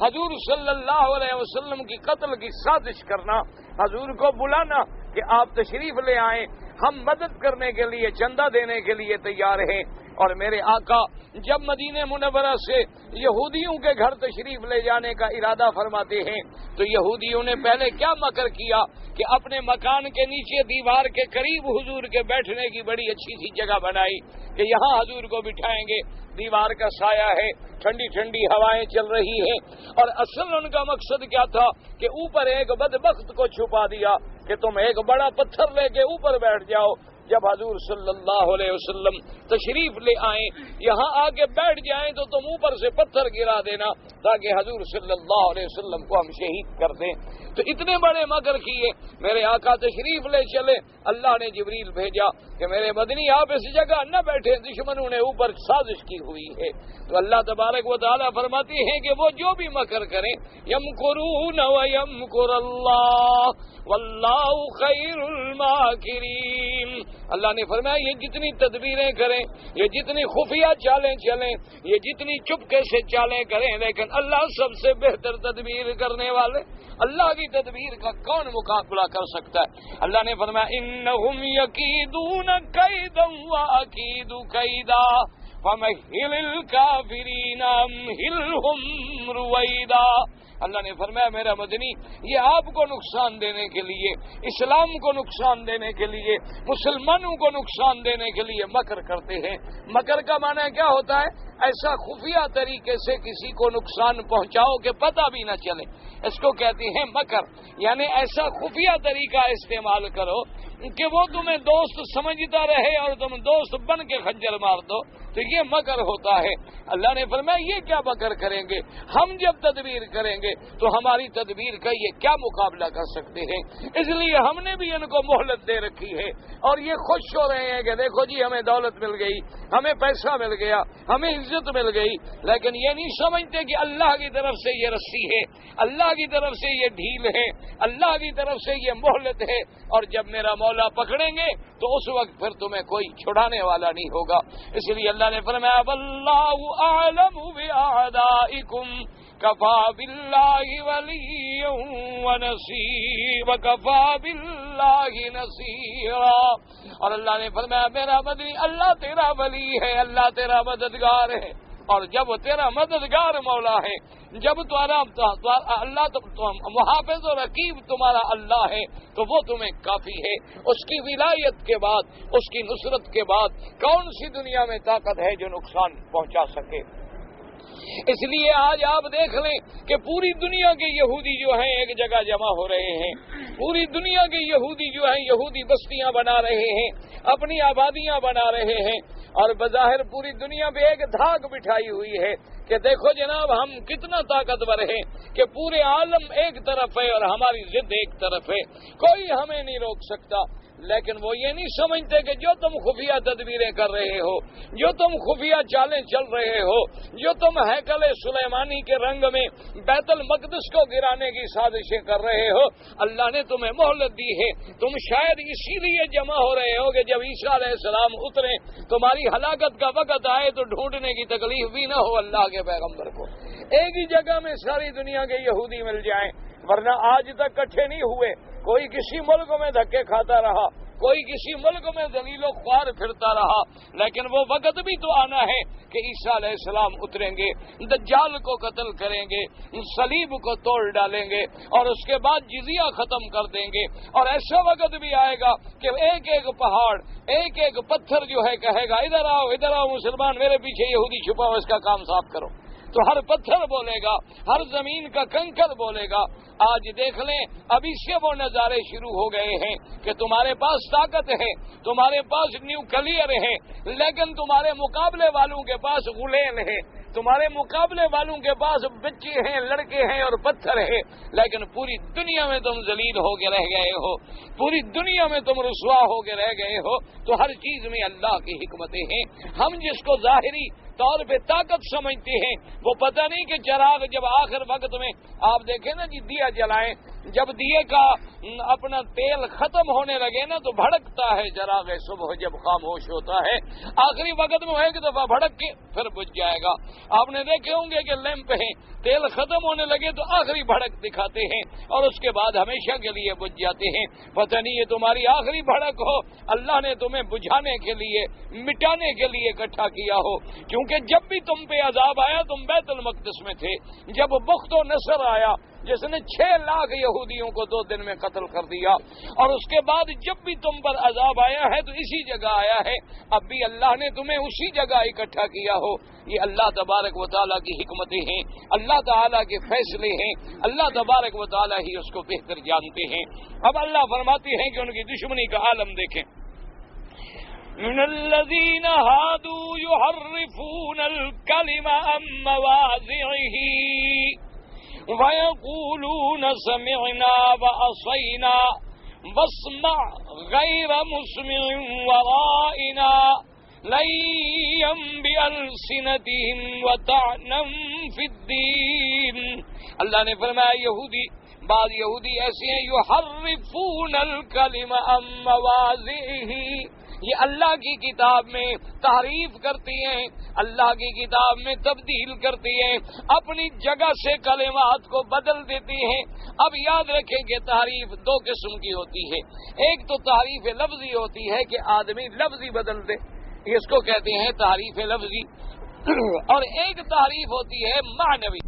[SPEAKER 1] حضور صلی اللہ علیہ وسلم کی قتل کی سازش کرنا، حضور کو بلانا کہ آپ تشریف لے آئیں، ہم مدد کرنے کے لیے، چندہ دینے کے لیے تیار ہیں. اور میرے آقا جب مدینہ منورہ سے یہودیوں کے گھر تشریف لے جانے کا ارادہ فرماتے ہیں تو یہودیوں نے پہلے کیا مکر کیا کہ اپنے مکان کے نیچے دیوار کے قریب حضور کے بیٹھنے کی بڑی اچھی سی جگہ بنائی کہ یہاں حضور کو بٹھائیں گے. دیوار کا سایہ ہے، ٹھنڈی ٹھنڈی ہوائیں چل رہی ہیں، اور اصل ان کا مقصد کیا تھا کہ اوپر ایک بدبخت کو چھپا دیا کہ تم ایک بڑا پتھر لے کے اوپر بیٹھ جاؤ، جب حضور صلی اللہ علیہ وسلم تشریف لے آئیں یہاں آ کے بیٹھ جائیں تو تم اوپر سے پتھر گرا دینا تاکہ حضور صلی اللہ علیہ وسلم کو ہم شہید کر دیں۔ تو اتنے بڑے مکر کیے، میرے آقا تشریف لے چلے، اللہ نے جبریل بھیجا کہ میرے مدنی آپ اس جگہ نہ بیٹھے، دشمنوں نے اوپر سازش کی ہوئی ہے۔ تو اللہ تبارک و تعالیٰ فرماتے ہیں کہ وہ جو بھی مکر کریں، یمکرون ویمکر اللہ واللہ خیر الماکرین، اللہ نے فرمایا یہ جتنی تدبیریں کریں، یہ جتنی خفیہ چالیں چلیں، یہ جتنی چپکے سے چالیں کریں، لیکن اللہ سب سے بہتر تدبیر کرنے والے، اللہ کی تدبیر کا کون مقابلہ کر سکتا ہے؟ اللہ نے فرمایا انہم یکیدون کیدا واکید کیدا فمہل الکافرین امہلہم رویدا۔ اللہ نے فرمایا میرا مدنی یہ آپ کو نقصان دینے کے لیے، اسلام کو نقصان دینے کے لیے، مسلمانوں کو نقصان دینے کے لیے مکر کرتے ہیں۔ مکر کا معنی کیا ہوتا ہے؟ ایسا خفیہ طریقے سے کسی کو نقصان پہنچاؤ کہ پتہ بھی نہ چلے، اس کو کہتے ہیں مکر، یعنی ایسا خفیہ طریقہ استعمال کرو کہ وہ تمہیں دوست سمجھتا رہے اور تم دوست بن کے خنجر مار دو، تو یہ مکر ہوتا ہے۔ اللہ نے فرمایا یہ کیا مکر کریں گے؟ ہم جب تدبیر کریں گے تو ہماری تدبیر کا یہ کیا مقابلہ کر سکتے ہیں؟ اس لیے ہم نے بھی ان کو مہلت دے رکھی ہے اور یہ خوش ہو رہے ہیں کہ دیکھو جی ہمیں دولت مل گئی، ہمیں پیسہ مل گیا، ہمیں عزت مل گئی، لیکن یہ نہیں سمجھتے کہ اللہ کی طرف سے یہ رسی ہے، اللہ کی طرف سے یہ ڈھیل ہے، اللہ کی طرف سے یہ مہلت ہے، اور جب میرا مولا پکڑیں گے تو اس وقت پھر تمہیں کوئی چھڑانے والا نہیں ہوگا۔ اس لیے اللہ نے فرمایا واللہ اعلم باعدائکم کفا باللہ ولیا ونصیرا وکفا باللہ نصیرا، اور اللہ نے فرمایا میرا مدنی اللہ تیرا ولی ہے، اللہ تیرا مددگار ہے، اور جب تیرا مددگار مولا ہے، جب اللہ محافظ و رقیب تمہارا اللہ ہے تو وہ تمہیں کافی ہے۔ اس کی ولایت کے بعد، اس کی نصرت کے بعد کون سی دنیا میں طاقت ہے جو نقصان پہنچا سکے؟ اس لیے آج آپ دیکھ لیں کہ پوری دنیا کے یہودی جو ہیں ایک جگہ جمع ہو رہے ہیں، پوری دنیا کے یہودی جو ہیں یہودی بستیاں بنا رہے ہیں، اپنی آبادیاں بنا رہے ہیں، اور بظاہر پوری دنیا پہ ایک دھاک بٹھائی ہوئی ہے کہ دیکھو جناب ہم کتنا طاقتور ہیں کہ پورے عالم ایک طرف ہے اور ہماری ضد ایک طرف ہے، کوئی ہمیں نہیں روک سکتا۔ لیکن وہ یہ نہیں سمجھتے کہ جو تم خفیہ تدبیریں کر رہے ہو، جو تم خفیہ چالیں چل رہے ہو، جو تم ہیکل سلیمانی کے رنگ میں بیت المقدس کو گرانے کی سازشیں کر رہے ہو، اللہ نے تمہیں مہلت دی ہے۔ تم شاید اسی لیے جمع ہو رہے ہو کہ جب عیسیٰ علیہ السلام اتریں تمہاری ہلاکت کا وقت آئے تو ڈھونڈنے کی تکلیف بھی نہ ہو اللہ کے پیغمبر کو، ایک ہی جگہ میں ساری دنیا کے یہودی مل جائیں، ورنہ آج تک کٹھے نہیں ہوئے۔ کوئی کسی ملک میں دھکے کھاتا رہا، کوئی کسی ملک میں ذلیل و خوار پھرتا رہا، لیکن وہ وقت بھی تو آنا ہے کہ عیسیٰ علیہ السلام اتریں گے، دجال کو قتل کریں گے، صلیب کو توڑ ڈالیں گے، اور اس کے بعد جزیہ ختم کر دیں گے، اور ایسا وقت بھی آئے گا کہ ایک ایک پہاڑ، ایک ایک پتھر جو ہے کہے گا ادھر آؤ مسلمان، میرے پیچھے یہودی چھپا ہو، اس کا کام صاف کرو، تو ہر پتھر بولے گا، ہر زمین کا کنکر بولے گا۔ آج دیکھ لیں ابھی سے وہ نظارے شروع ہو گئے ہیں کہ تمہارے پاس طاقت ہے، تمہارے پاس نیوکلیئر ہے، لیکن تمہارے مقابلے والوں کے پاس غلیل ہے، تمہارے مقابلے والوں کے پاس بچے ہیں، لڑکے ہیں اور پتھر ہے، لیکن پوری دنیا میں تم ذلیل ہو کے رہ گئے ہو، پوری دنیا میں تم رسوا ہو کے رہ گئے ہو۔ تو ہر چیز میں اللہ کی حکمتیں ہیں۔ ہم جس کو ظاہری طور پہ طاقت سمجھتے ہیں وہ پتہ نہیں کہ چراغ جب آخر وقت میں آپ دیکھیں نا جی دیا جلائیں، جب دیے کا اپنا تیل ختم ہونے لگے نا تو بھڑکتا ہے چراغ صبح جب خاموش ہوتا ہے، آخری وقت میں ایک دفعہ بھڑک کے پھر بجھ جائے گا۔ آپ نے دیکھے ہوں گے کہ لیمپ ہیں، تیل ختم ہونے لگے تو آخری بھڑک دکھاتے ہیں اور اس کے بعد ہمیشہ کے لیے بجھ جاتے ہیں۔ پتہ نہیں یہ تمہاری آخری بھڑک ہو، اللہ نے تمہیں بجھانے کے لیے، مٹانے کے لیے اکٹھا کیا ہو، کیونکہ جب بھی تم پہ عذاب آیا تم بیت المقدس میں تھے، جب بخت و نصر آیا جس نے 6 لاکھ یہودیوں کو 2 دن میں قتل کر دیا، اور اس کے بعد جب بھی تم پر عذاب آیا ہے تو اسی جگہ آیا ہے، اب بھی اللہ نے تمہیں اسی جگہ اکٹھا کیا ہو۔ یہ اللہ تبارک و تعالیٰ کی حکمتیں ہیں، اللہ تعالیٰ کے فیصلے ہیں، اللہ تبارک و تعالیٰ ہی اس کو بہتر جانتے ہیں۔ اب اللہ فرماتے ہیں کہ ان کی دشمنی کا عالم دیکھیں من الذين هادوا يحرفون الكلم عن مواضعه ويقولون سمعنا وعصينا واسمع غير مسمع ورائنا ليا بألسنتهم وطعنا في الدين. اللہ نے فرمایا بعض یہودی ایسے ہیں یحرفون الکلم عن مواضعہ، یہ اللہ کی کتاب میں تحریف کرتی ہیں، اللہ کی کتاب میں تبدیل کرتی ہیں، اپنی جگہ سے کلمات کو بدل دیتی ہیں. اب یاد رکھیں کہ تحریف دو قسم کی ہوتی ہے. ایک تو تحریف لفظی ہوتی ہے کہ آدمی لفظی بدل دے، اس کو کہتے ہیں تحریف لفظی، اور ایک تحریف ہوتی ہے معنوی.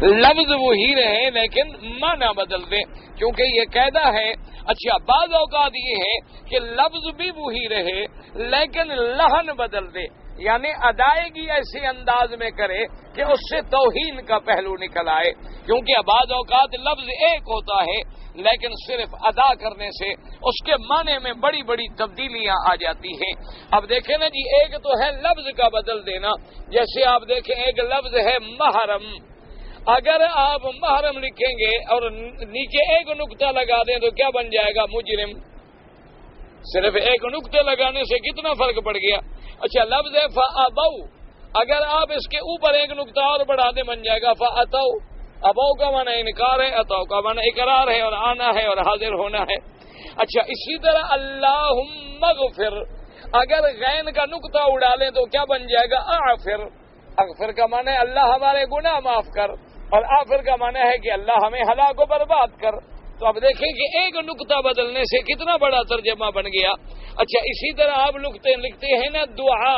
[SPEAKER 1] لفظ وہی رہے لیکن معنی بدل دیں، کیونکہ یہ قاعدہ ہے۔ اچھا، بعض اوقات یہ ہے کہ لفظ بھی وہی رہے لیکن لحن بدل دے، یعنی ادائیگی ایسے انداز میں کرے کہ اس سے توہین کا پہلو نکل آئے، کیونکہ بعض اوقات لفظ ایک ہوتا ہے لیکن صرف ادا کرنے سے اس کے معنی میں بڑی بڑی تبدیلیاں آ جاتی ہیں۔ اب دیکھیں نا جی، ایک تو ہے لفظ کا بدل دینا، جیسے آپ دیکھیں ایک لفظ ہے محرم، اگر آپ محرم لکھیں گے اور نیچے ایک نقطہ لگا دیں تو کیا بن جائے گا؟ مجرم۔ صرف ایک نقطے لگانے سے کتنا فرق پڑ گیا۔ اچھا، لفظ ہے فَأَبَوْ، اگر آپ اس کے اوپر ایک نقطہ اور بڑھا دیں بن جائے گا فَأَتَوْ۔ ابو کا معنی انکار ہے، اتو کا معنی اقرار ہے اور آنا ہے اور حاضر ہونا ہے۔ اچھا، اسی طرح اللہم اغفر، اگر غین کا نقطہ اڑا لیں تو کیا بن جائے گا؟ اغفر۔ اغفر کا معنی ہے اللہ ہمارے گناہ معاف کر، اور آفر کا معنی ہے کہ اللہ ہمیں ہلاک و برباد کر۔ تو اب دیکھیں کہ ایک نقطہ بدلنے سے کتنا بڑا ترجمہ بن گیا۔ اچھا، اسی طرح آپ لکھتے ہیں نا دعا،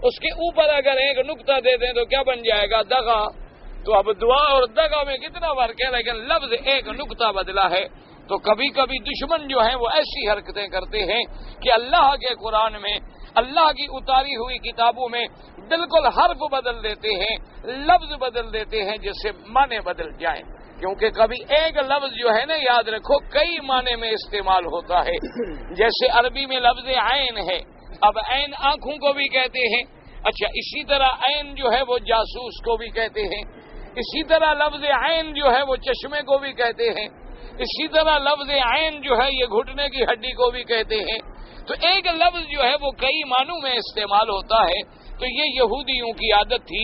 [SPEAKER 1] اس کے اوپر اگر ایک نقطہ دے دیں تو کیا بن جائے گا؟ دغا۔ تو اب دعا اور دغا میں کتنا فرق ہے، لیکن لفظ ایک نقطہ بدلا ہے۔ تو کبھی کبھی دشمن جو ہیں وہ ایسی حرکتیں کرتے ہیں کہ اللہ کے قرآن میں، اللہ کی اتاری ہوئی کتابوں میں بالکل حرف بدل دیتے ہیں، لفظ بدل دیتے ہیں جس سے معنی بدل جائیں، کیونکہ کبھی ایک لفظ جو ہے نا، یاد رکھو، کئی معنی میں استعمال ہوتا ہے۔ جیسے عربی میں لفظ عین ہے، اب عین آنکھوں کو بھی کہتے ہیں۔ اچھا، اسی طرح عین جو ہے وہ جاسوس کو بھی کہتے ہیں، اسی طرح لفظ عین جو ہے وہ چشمے کو بھی کہتے ہیں، اسی طرح لفظ عین جو ہے یہ گھٹنے کی ہڈی کو بھی کہتے ہیں۔ تو ایک لفظ جو ہے وہ کئی معنوں میں استعمال ہوتا ہے۔ تو یہ یہودیوں کی عادت تھی،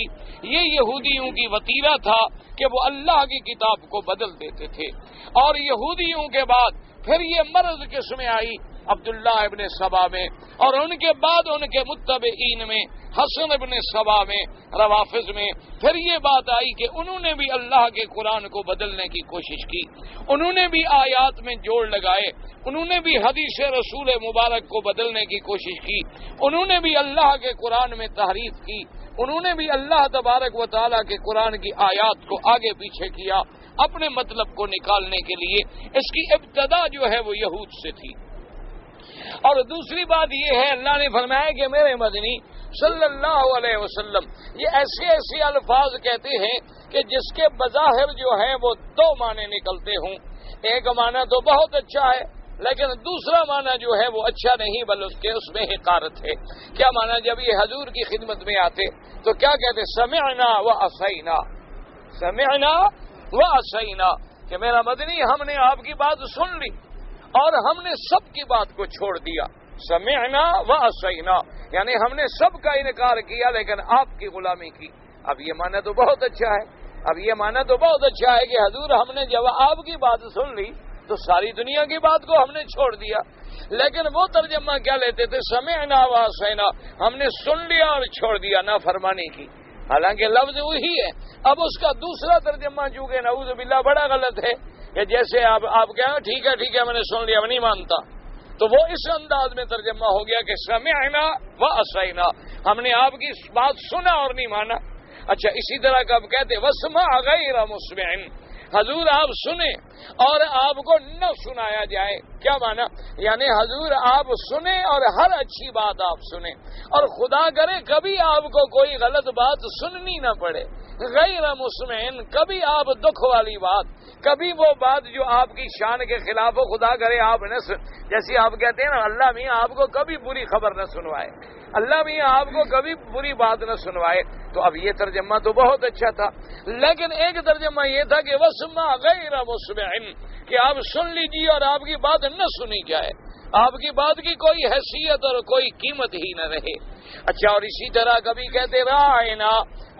[SPEAKER 1] یہ یہودیوں کی وتیرہ تھا کہ وہ اللہ کی کتاب کو بدل دیتے تھے۔ اور یہودیوں کے بعد پھر یہ مرض کس میں آئی؟ عبداللہ ابن سبا میں، اور ان کے بعد ان کے متبعین میں، حسن ابن سبا میں، روافض میں، پھر یہ بات آئی کہ انہوں نے بھی اللہ کے قرآن کو بدلنے کی کوشش کی، انہوں نے بھی آیات میں جوڑ لگائے، انہوں نے بھی حدیث رسول مبارک کو بدلنے کی کوشش کی، انہوں نے بھی اللہ کے قرآن میں تحریف کی، انہوں نے بھی اللہ تبارک و تعالیٰ کے قرآن کی آیات کو آگے پیچھے کیا اپنے مطلب کو نکالنے کے لیے۔ اس کی ابتدا جو ہے وہ یہود سے تھی۔ اور دوسری بات یہ ہے، اللہ نے فرمایا کہ میرے مدنی صلی اللہ علیہ وسلم یہ ایسے ایسے الفاظ کہتے ہیں کہ جس کے بظاہر جو ہیں وہ دو معنی نکلتے ہوں۔ ایک معنی تو بہت اچھا ہے لیکن دوسرا معنی جو ہے وہ اچھا نہیں، بلکہ اس میں حقارت ہے۔ کیا معنی؟ جب یہ حضور کی خدمت میں آتے تو کیا کہتے؟ سمعنا وعصینا، سمعنا وعصینا، کہ میرا مدنی ہم نے آپ کی بات سن لی اور ہم نے سب کی بات کو چھوڑ دیا۔ سمعنا وعصینا، یعنی ہم نے سب کا انکار کیا لیکن آپ کی غلامی کی۔ اب یہ معنی تو بہت اچھا ہے، اب یہ معنی تو بہت اچھا ہے کہ حضور ہم نے جب آپ کی بات سن لی تو ساری دنیا کی بات کو ہم نے چھوڑ دیا۔ لیکن وہ ترجمہ کیا لیتے تھے؟ سمعنا وعصینا، ہم نے سن لیا اور چھوڑ دیا، نافرمانی کی، حالانکہ لفظ وہی ہے۔ اب اس کا دوسرا ترجمہ چونکہ نعوذ باللہ بڑا غلط ہے کہ جیسے آپ کہیں ٹھیک ہے میں نے سن لیا، میں نہیں مانتا، تو وہ اس انداز میں ترجمہ ہو گیا کہ سمعنا وعصینا، ہم نے آپ کی بات سنا اور نہیں مانا۔ اچھا، اسی طرح کا آپ کہتے واسمع غیر مسمع، حضور آپ سنیں اور آپ کو نہ سنایا جائے۔ کیا مانا؟ یعنی حضور آپ سنیں اور ہر اچھی بات آپ سنیں، اور خدا کرے کبھی آپ کو کوئی غلط بات سننی نہ پڑے۔ غیر مسمعن، کبھی آپ دکھ والی بات، کبھی وہ بات جو آپ کی شان کے خلاف ہو، خدا کرے آپ نہ جیسے آپ کہتے ہیں نا، اللہ میاں آپ کو کبھی بری خبر نہ سنوائے، اللہ میاں آپ کو کبھی بری بات نہ سنوائے۔ تو اب یہ ترجمہ تو بہت اچھا تھا، لیکن ایک ترجمہ یہ تھا کہ واسمع غیر مسمع، کہ آپ سن لیجیے اور آپ کی بات نہ سنی جائے، آپ کی بات کی کوئی حیثیت اور کوئی قیمت ہی نہ رہے۔ اچھا، اور اسی طرح کبھی کہتے رائنا،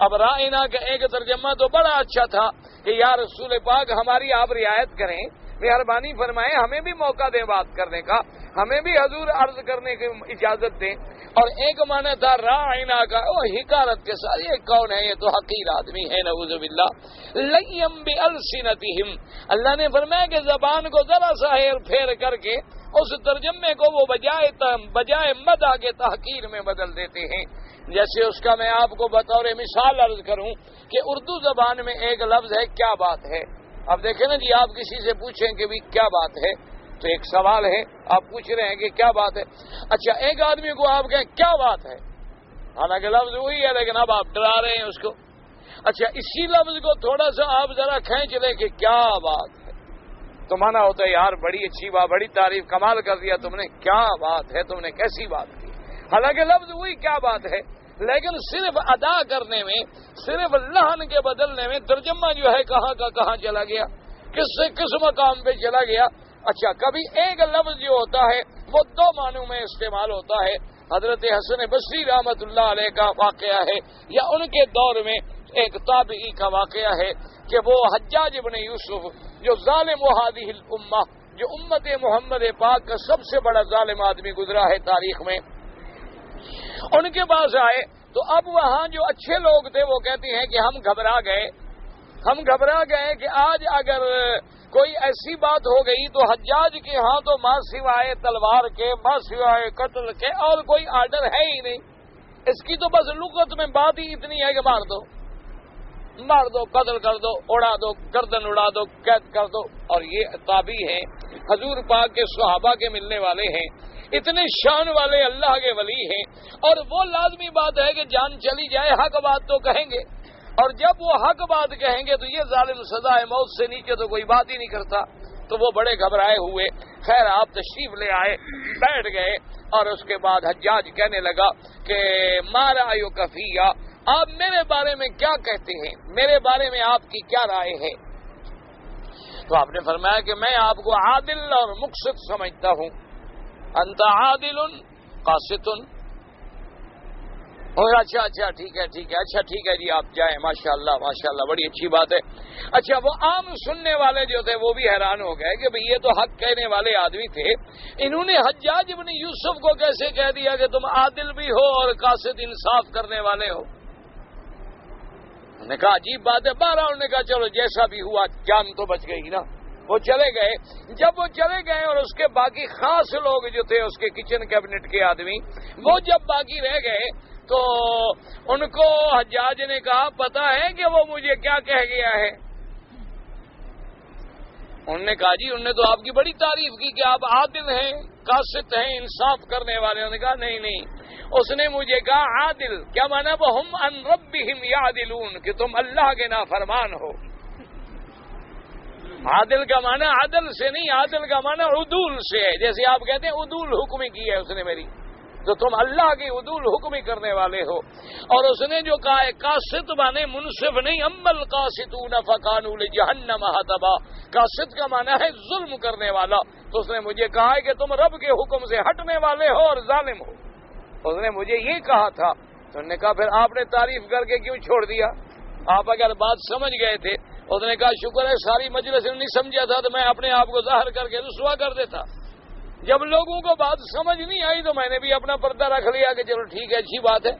[SPEAKER 1] اب رائنا کا ایک ترجمہ تو بڑا اچھا تھا کہ یا رسول پاک ہماری آپ رعایت کریں، مہربانی فرمائیں، ہمیں بھی موقع دیں بات کرنے کا، ہمیں بھی حضور عرض کرنے کی اجازت دیں۔ اور ایک معنی تھا رائنا کا، وہ حکارت کے ساتھ، یہ کون ہے؟ یہ تو حقیر آدمی ہے، نعوذ باللہ۔ لیم بالسنتہم، اللہ نے فرمایا کہ زبان کو ذرا سا ہیر پھیر کر کے اس ترجمے کو وہ بجائے مدح کے تحقیر میں بدل دیتے ہیں۔ جیسے اس کا میں آپ کو بطور مثال عرض کروں کہ اردو زبان میں ایک لفظ ہے کیا بات ہے. اب دیکھیں نا جی، آپ کسی سے پوچھیں کہ بھی کیا بات ہے تو ایک سوال ہے، آپ پوچھ رہے ہیں کہ کیا بات ہے. اچھا، ایک آدمی کو آپ کہیں کیا بات ہے، حالانکہ لفظ وہی ہے لیکن اب آپ ڈرا رہے ہیں اس کو. اچھا، اسی لفظ کو تھوڑا سا آپ ذرا کھینچ لیں کہ کیا بات ہے تو مانا ہوتا ہے یار بڑی اچھی بات، بڑی تعریف، کمال کر دیا تم نے، کیا بات ہے، تم نے کیسی بات کی. حالانکہ لفظ وہی کیا بات ہے، لیکن صرف ادا کرنے میں، صرف لحن کے بدلنے میں ترجمہ جو ہے کہاں کا کہاں چلا گیا، کس سے کس مقام پہ چلا گیا. اچھا، کبھی ایک لفظ جو ہوتا ہے وہ دو معنوں میں استعمال ہوتا ہے. حضرت حسن بصری رحمت اللہ علیہ کا واقعہ ہے، یا ان کے دور میں ایک تابعی کا واقعہ ہے کہ وہ حجاج ابن یوسف جو ظالم ہذہ الامہ، جو امت محمد پاک کا سب سے بڑا ظالم آدمی گزرا ہے تاریخ میں، ان کے پاس آئے تو اب وہاں جو اچھے لوگ تھے وہ کہتے ہیں کہ ہم گھبرا گئے کہ آج اگر کوئی ایسی بات ہو گئی تو حجاج کے ہاں تو ماں سوائے تلوار کے، ماں سوائے قتل کے اور کوئی آرڈر ہے ہی نہیں. اس کی تو بس لغت میں بات ہی اتنی ہے کہ مار دو، قتل کر دو، اڑا دو، گردن اڑا دو، قید کر دو. اور یہ تابعی ہیں، حضور پاک کے صحابہ کے ملنے والے ہیں، اتنے شان والے اللہ کے ولی ہیں، اور وہ لازمی بات ہے کہ جان چلی جائے حق بات تو کہیں گے، اور جب وہ حق بات کہیں گے تو یہ ظالم سزائے موت سے نیچے تو کوئی بات ہی نہیں کرتا. تو وہ بڑے گھبرائے ہوئے. خیر، آپ تشریف لے آئے، بیٹھ گئے، اور اس کے بعد حجاج کہنے لگا کہ مارا آیو کفیہ، آپ میرے بارے میں کیا کہتے ہیں، میرے بارے میں آپ کی کیا رائے ہے. تو آپ نے فرمایا کہ میں آپ کو عادل اور مقسط سمجھتا ہوں. انت عادل قاسط. اچھا ٹھیک ہے، اچھا ٹھیک ہے جی، آپ جائیں، ماشاءاللہ بڑی اچھی بات ہے. اچھا، وہ عام سننے والے جو تھے وہ بھی حیران ہو گئے کہ بھئی یہ تو حق کہنے والے آدمی تھے، انہوں نے حجاج ابن یوسف کو کیسے کہہ دیا کہ تم عادل بھی ہو اور قاسط، انصاف کرنے والے ہو. انہوں نے کہا عجیب بات ہے. بہرحال انہوں نے کہا چلو جیسا بھی ہوا، جان تو بچ گئی نا. وہ چلے گئے. جب وہ چلے گئے اور اس کے باقی خاص لوگ جو تھے اس کے کچن کیبنٹ کے آدمی، وہ جب باقی رہ گئے تو ان کو حجاج نے کہا پتا ہے کہ وہ مجھے کیا کہہ گیا ہے. انہوں نے کہا جی، انہوں نے تو آپ کی بڑی تعریف کی کہ آپ عادل ہیں، قاسط ہیں، انصاف کرنے والے. انہوں نے کہا نہیں، اس نے مجھے کہا عادل کیا مانا، وہ ہم عن ربہم یعدلون، کہ تم اللہ کے نافرمان ہو. عادل کا معنی عدل سے نہیں، عادل کا معنی عدول سے ہے. جیسے آپ کہتے ہیں عدول حکمی کی ہے اس نے میری، تو تم اللہ کی عدول حکمی کرنے والے ہو. اور اس نے جو کہا ہے قاسط مانے منصف نہیں، اما القاسطون فکانوا لجہنم حطبا. قاسط کا معنی ہے ظلم کرنے والا. تو اس نے مجھے کہا ہے کہ تم رب کے حکم سے ہٹنے والے ہو اور ظالم ہو. اس نے مجھے یہ کہا تھا. تو انہوں نے کہا پھر آپ نے تعریف کر کے کیوں چھوڑ دیا؟ آپ اگر بات سمجھ گئے تھے. اس نے کہا شکر ہے ساری مجلس نے نہیں سمجھا تھا تو میں اپنے آپ کو ظاہر کر کے رسوا کر دیتا. جب لوگوں کو بات سمجھ نہیں آئی تو میں نے بھی اپنا پردہ رکھ لیا کہ چلو ٹھیک ہے، اچھی بات ہے،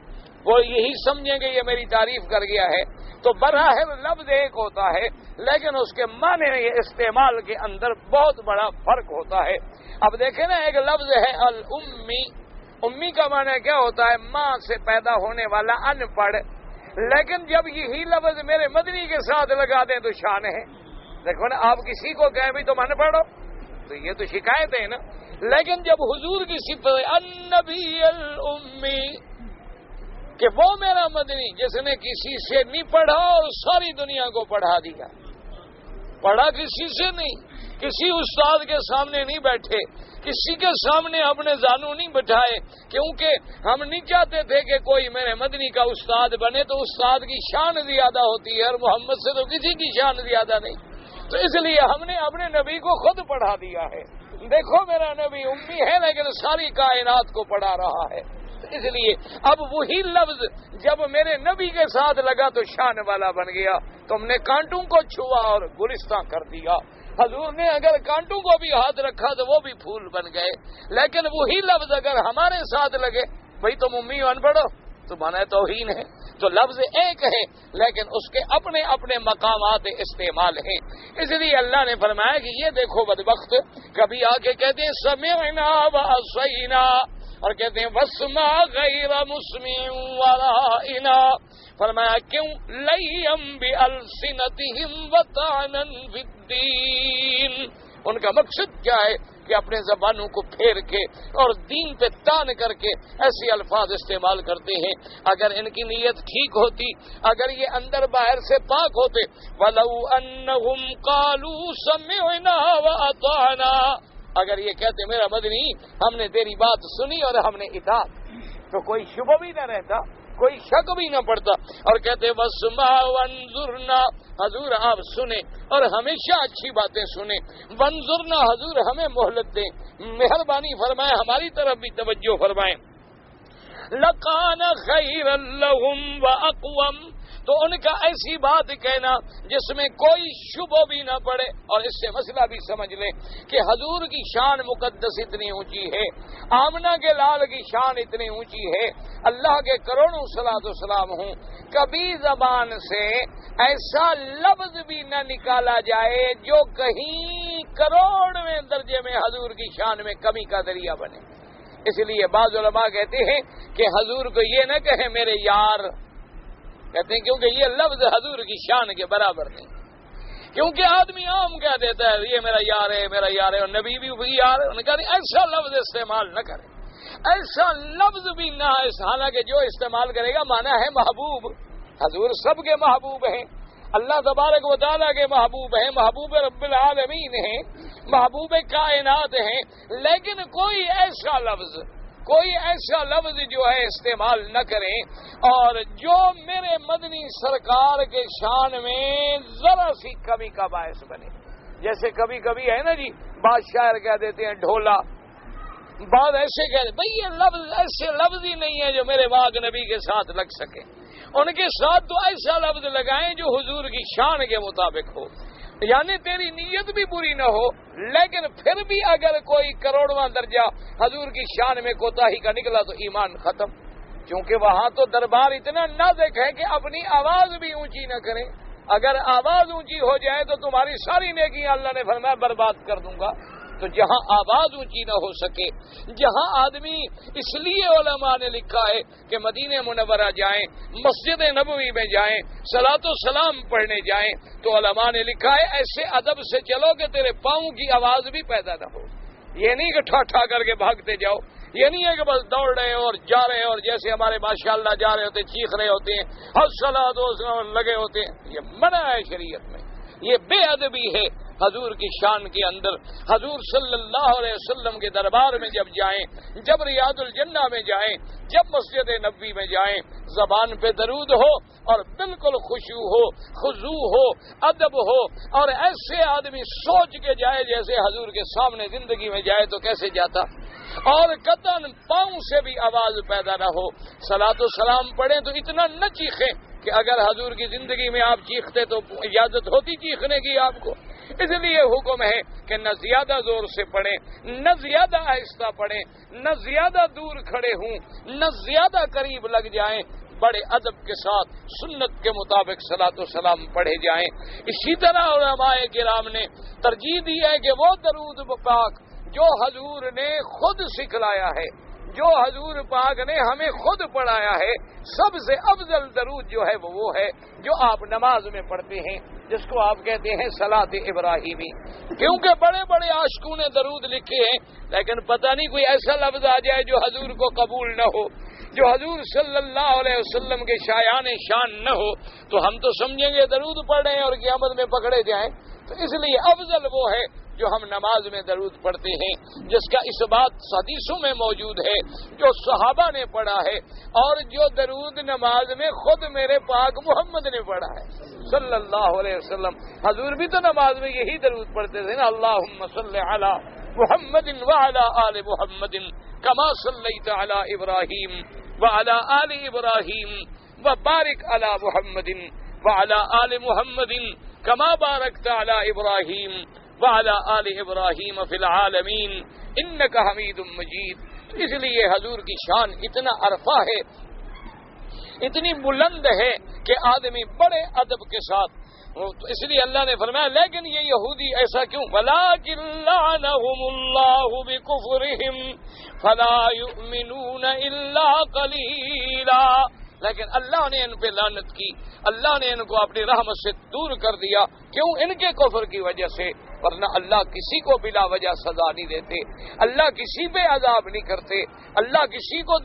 [SPEAKER 1] وہ یہی سمجھیں گے یہ میری تعریف کر گیا ہے. تو براہ لفظ ایک ہوتا ہے لیکن اس کے معنی استعمال کے اندر بہت بڑا فرق ہوتا ہے. اب دیکھیں نا، ایک لفظ ہے الامی. امی کا معنی کیا ہوتا ہے؟ ماں سے پیدا ہونے والا، ان پڑھ. لیکن جب یہی لفظ میرے مدنی کے ساتھ لگا دیں تو شان ہے. دیکھو نا، آپ کسی کو کہیں بھی تم ان پڑھ ہو تو یہ تو شکایت ہے نا. لیکن جب حضور کی صفت النبی الامی، کہ وہ میرا مدنی جس نے کسی سے نہیں پڑھا اور ساری دنیا کو پڑھا دیا. پڑھا کسی سے نہیں، کسی استاد کے سامنے نہیں بیٹھے، کسی کے سامنے اپنے زانو نہیں بٹھائے، کیونکہ ہم نہیں چاہتے تھے کہ کوئی میرے مدنی کا استاد بنے تو استاد کی شان زیادہ ہوتی ہے اور محمد سے تو کسی کی شان زیادہ نہیں. تو اس لیے ہم نے اپنے نبی کو خود پڑھا دیا ہے. دیکھو میرا نبی امی ہے لیکن ساری کائنات کو پڑھا رہا ہے. اس لیے اب وہی لفظ جب میرے نبی کے ساتھ لگا تو شان والا بن گیا. تم نے کانٹوں کو چھوا اور گلستان کر دیا. حضور نے اگر کانٹوں کو بھی ہاتھ رکھا تو وہ بھی پھول بن گئے. لیکن وہی لفظ اگر ہمارے ساتھ لگے، بھئی تم امی ان پڑھو، تو مانا توہین ہے. تو لفظ ایک ہے لیکن اس کے اپنے اپنے مقامات استعمال ہیں. اس لیے اللہ نے فرمایا کہ یہ دیکھو بدبخت کبھی آ کے کہتے ہیں سمعنا وعصینا، اور کہتے ہیں وَاسْمَعْ غَيْرَ مُسْمِعٍ وَرَائِنَا، فرمایا کیوں لَيَّمْ بِأَلْسِنَتِهِمْ وَطَعْنًا فِي الدِّينِ، ان کا مقصد کیا ہے کہ اپنے زبانوں کو پھیر کے اور دین پہ تان کر کے ایسے الفاظ استعمال کرتے ہیں۔ اگر ان کی نیت ٹھیک ہوتی، اگر یہ اندر باہر سے پاک ہوتے، وَلَوْ أَنَّهُمْ قَالُوا سَمِعْنَا وَأَطَعْنَا، اگر یہ کہتے میرا مدنی ہم نے تیری بات سنی اور ہم نے اطاعت، تو کوئی شبہ بھی نہ رہتا، کوئی شک بھی نہ پڑتا۔ اور کہتے وَاسْمَعْ وَانظُرْنَا، حضور آپ سنیں اور ہمیشہ اچھی باتیں سنیں، وَانظُرْنَا، حضور ہمیں مہلت دیں، مہربانی فرمائیں، ہماری طرف بھی توجہ فرمائیں۔ لَكَانَ خَيْرًا لَهُمْ وَأَقْوَمَ، تو ان کا ایسی بات کہنا جس میں کوئی شبہ بھی نہ پڑے، اور اس سے مسئلہ بھی سمجھ لیں کہ حضور کی شان مقدس اتنی اونچی ہے، آمنہ کے لال کی شان اتنی اونچی ہے، اللہ کے کروڑوں صلاۃ و سلام ہوں، کبھی زبان سے ایسا لفظ بھی نہ نکالا جائے جو کہیں کروڑویں درجے میں حضور کی شان میں کمی کا ذریعہ بنے۔ اس لیے بعض علماء کہتے ہیں کہ حضور کو یہ نہ کہیں میرے یار، کہتے ہیں کیونکہ یہ لفظ حضور کی شان کے برابر نہیں، کیونکہ آدمی عام کہہ دیتا ہے یہ میرا یار ہے، میرا یار ہے، اور نبی بھی وہی یار ہے، انہوں نے کہا ایسا لفظ استعمال نہ کرے، ایسا لفظ بھی نہ ہے، حالانکہ جو استعمال کرے گا مانا ہے محبوب، حضور سب کے محبوب ہیں، اللہ تبارک و تعالیٰ کے محبوب ہیں، محبوب رب العالمین ہیں، محبوب کائنات ہیں، لیکن کوئی ایسا لفظ جو ہے استعمال نہ کریں اور جو میرے مدنی سرکار کے شان میں ذرا سی کمی کا باعث بنے۔ جیسے کبھی کبھی ہے نا جی، بعض شاعر کہہ دیتے ہیں ڈھولا، بعض ایسے کہہ دیتے بھئی یہ لفظ ایسے لفظ ہی نہیں ہے جو میرے واگ نبی کے ساتھ لگ سکے، ان کے ساتھ تو ایسا لفظ لگائیں جو حضور کی شان کے مطابق ہو، یعنی تیری نیت بھی بری نہ ہو، لیکن پھر بھی اگر کوئی کروڑواں درجہ حضور کی شان میں کوتاہی کا نکلا تو ایمان ختم، کیونکہ وہاں تو دربار اتنا نازک ہے کہ اپنی آواز بھی اونچی نہ کریں، اگر آواز اونچی ہو جائے تو تمہاری ساری نیکیاں اللہ نے فرمایا برباد کر دوں گا۔ تو جہاں آواز اونچی نہ ہو سکے، جہاں آدمی، اس لیے علماء نے لکھا ہے کہ مدینہ منورہ جائیں، مسجد نبوی میں جائیں، صلاۃ و سلام پڑھنے جائیں، تو علماء نے لکھا ہے ایسے ادب سے چلو کہ تیرے پاؤں کی آواز بھی پیدا نہ ہو، یہ نہیں کہ ٹھا ٹھا کر کے بھاگتے جاؤ، یہ نہیں ہے کہ بس دوڑ رہے اور جا رہے اور جیسے ہمارے ماشاءاللہ جا رہے ہوتے چیخ رہے ہوتے ہیں، الصلاۃ والسلام لگے ہوتے ہیں، یہ منع ہے شریعت میں، یہ بے ادبی ہے حضور کی شان کے اندر۔ حضور صلی اللہ علیہ وسلم کے دربار میں جب جائیں، جب ریاض الجنہ میں جائیں، جب مسجد نبوی میں جائیں، زبان پہ درود ہو اور بالکل خشوع ہو، خضوع ہو، ادب ہو، اور ایسے آدمی سوچ کے جائے جیسے حضور کے سامنے زندگی میں جائے تو کیسے جاتا، اور قطعاً پاؤں سے بھی آواز پیدا نہ ہو، صلاۃ و سلام پڑھیں تو اتنا نہ چیخیں کہ اگر حضور کی زندگی میں آپ چیختے تو اجازت ہوتی چیخنے کی آپ کو، اس لیے حکم ہے کہ نہ زیادہ زور سے پڑھیں، نہ زیادہ آہستہ پڑھیں، نہ زیادہ دور کھڑے ہوں، نہ زیادہ قریب لگ جائیں، بڑے ادب کے ساتھ سنت کے مطابق صلاۃ و سلام پڑھے جائیں۔ اسی طرح علماء کرام نے ترجیح دی ہے کہ وہ درود پاک جو حضور نے خود سکھلایا ہے، جو حضور پاک نے ہمیں خود پڑھایا ہے، سب سے افضل درود جو ہے وہ ہے جو آپ نماز میں پڑھتے ہیں، جس کو آپ کہتے ہیں صلاۃ ابراہیمی، کیونکہ بڑے بڑے عاشقوں نے درود لکھے ہیں، لیکن پتہ نہیں کوئی ایسا لفظ آ جائے جو حضور کو قبول نہ ہو، جو حضور صلی اللہ علیہ وسلم کے شایان شان نہ ہو، تو ہم تو سمجھیں گے درود پڑھ رہے ہیں اور قیامت میں پکڑے جائیں۔ تو اس لیے افضل وہ ہے جو ہم نماز میں درود پڑھتے ہیں، جس کا اس بات حدیثوں میں موجود ہے، جو صحابہ نے پڑھا ہے، اور جو درود نماز میں خود میرے پاک محمد نے پڑھا ہے صلی اللہ علیہ وسلم۔ حضور بھی تو نماز میں یہی درود پڑھتے تھے نا، اللہم صلی علی محمد وعلی آل محمد کما صلیت علی ابراہیم وعلی آل ابراہیم وبارک علی محمد وعلی آل محمد کما بارکت علی ابراہیم وعلی آل ابراہیم فی العالمین انک حمید مجید۔ اس لیے حضور کی شان اتنا عرفہ ہے، اتنی بلند ہے کہ آدمی بڑے ادب کے ساتھ اس لیے اللہ نے فرمایا لیکن یہ یہودی ایسا کیوں؟ وَلَٰكِن لَّعَنَهُمُ اللَّهُ بِكُفْرِهِمْ فَلَا يُؤْمِنُونَ إِلَّا قَلِيلًا، لیکن اللہ نے ان پہ لعنت کی، اللہ نے ان کو اپنی رحمت سے دور کر دیا، کیوں؟ ان کے کفر کی وجہ سے، ورنہ اللہ کسی کو بلا وجہ سزا نہیں دیتے، اللہ کسی پہ عذاب نہیں کرتے، اللہ کسی کو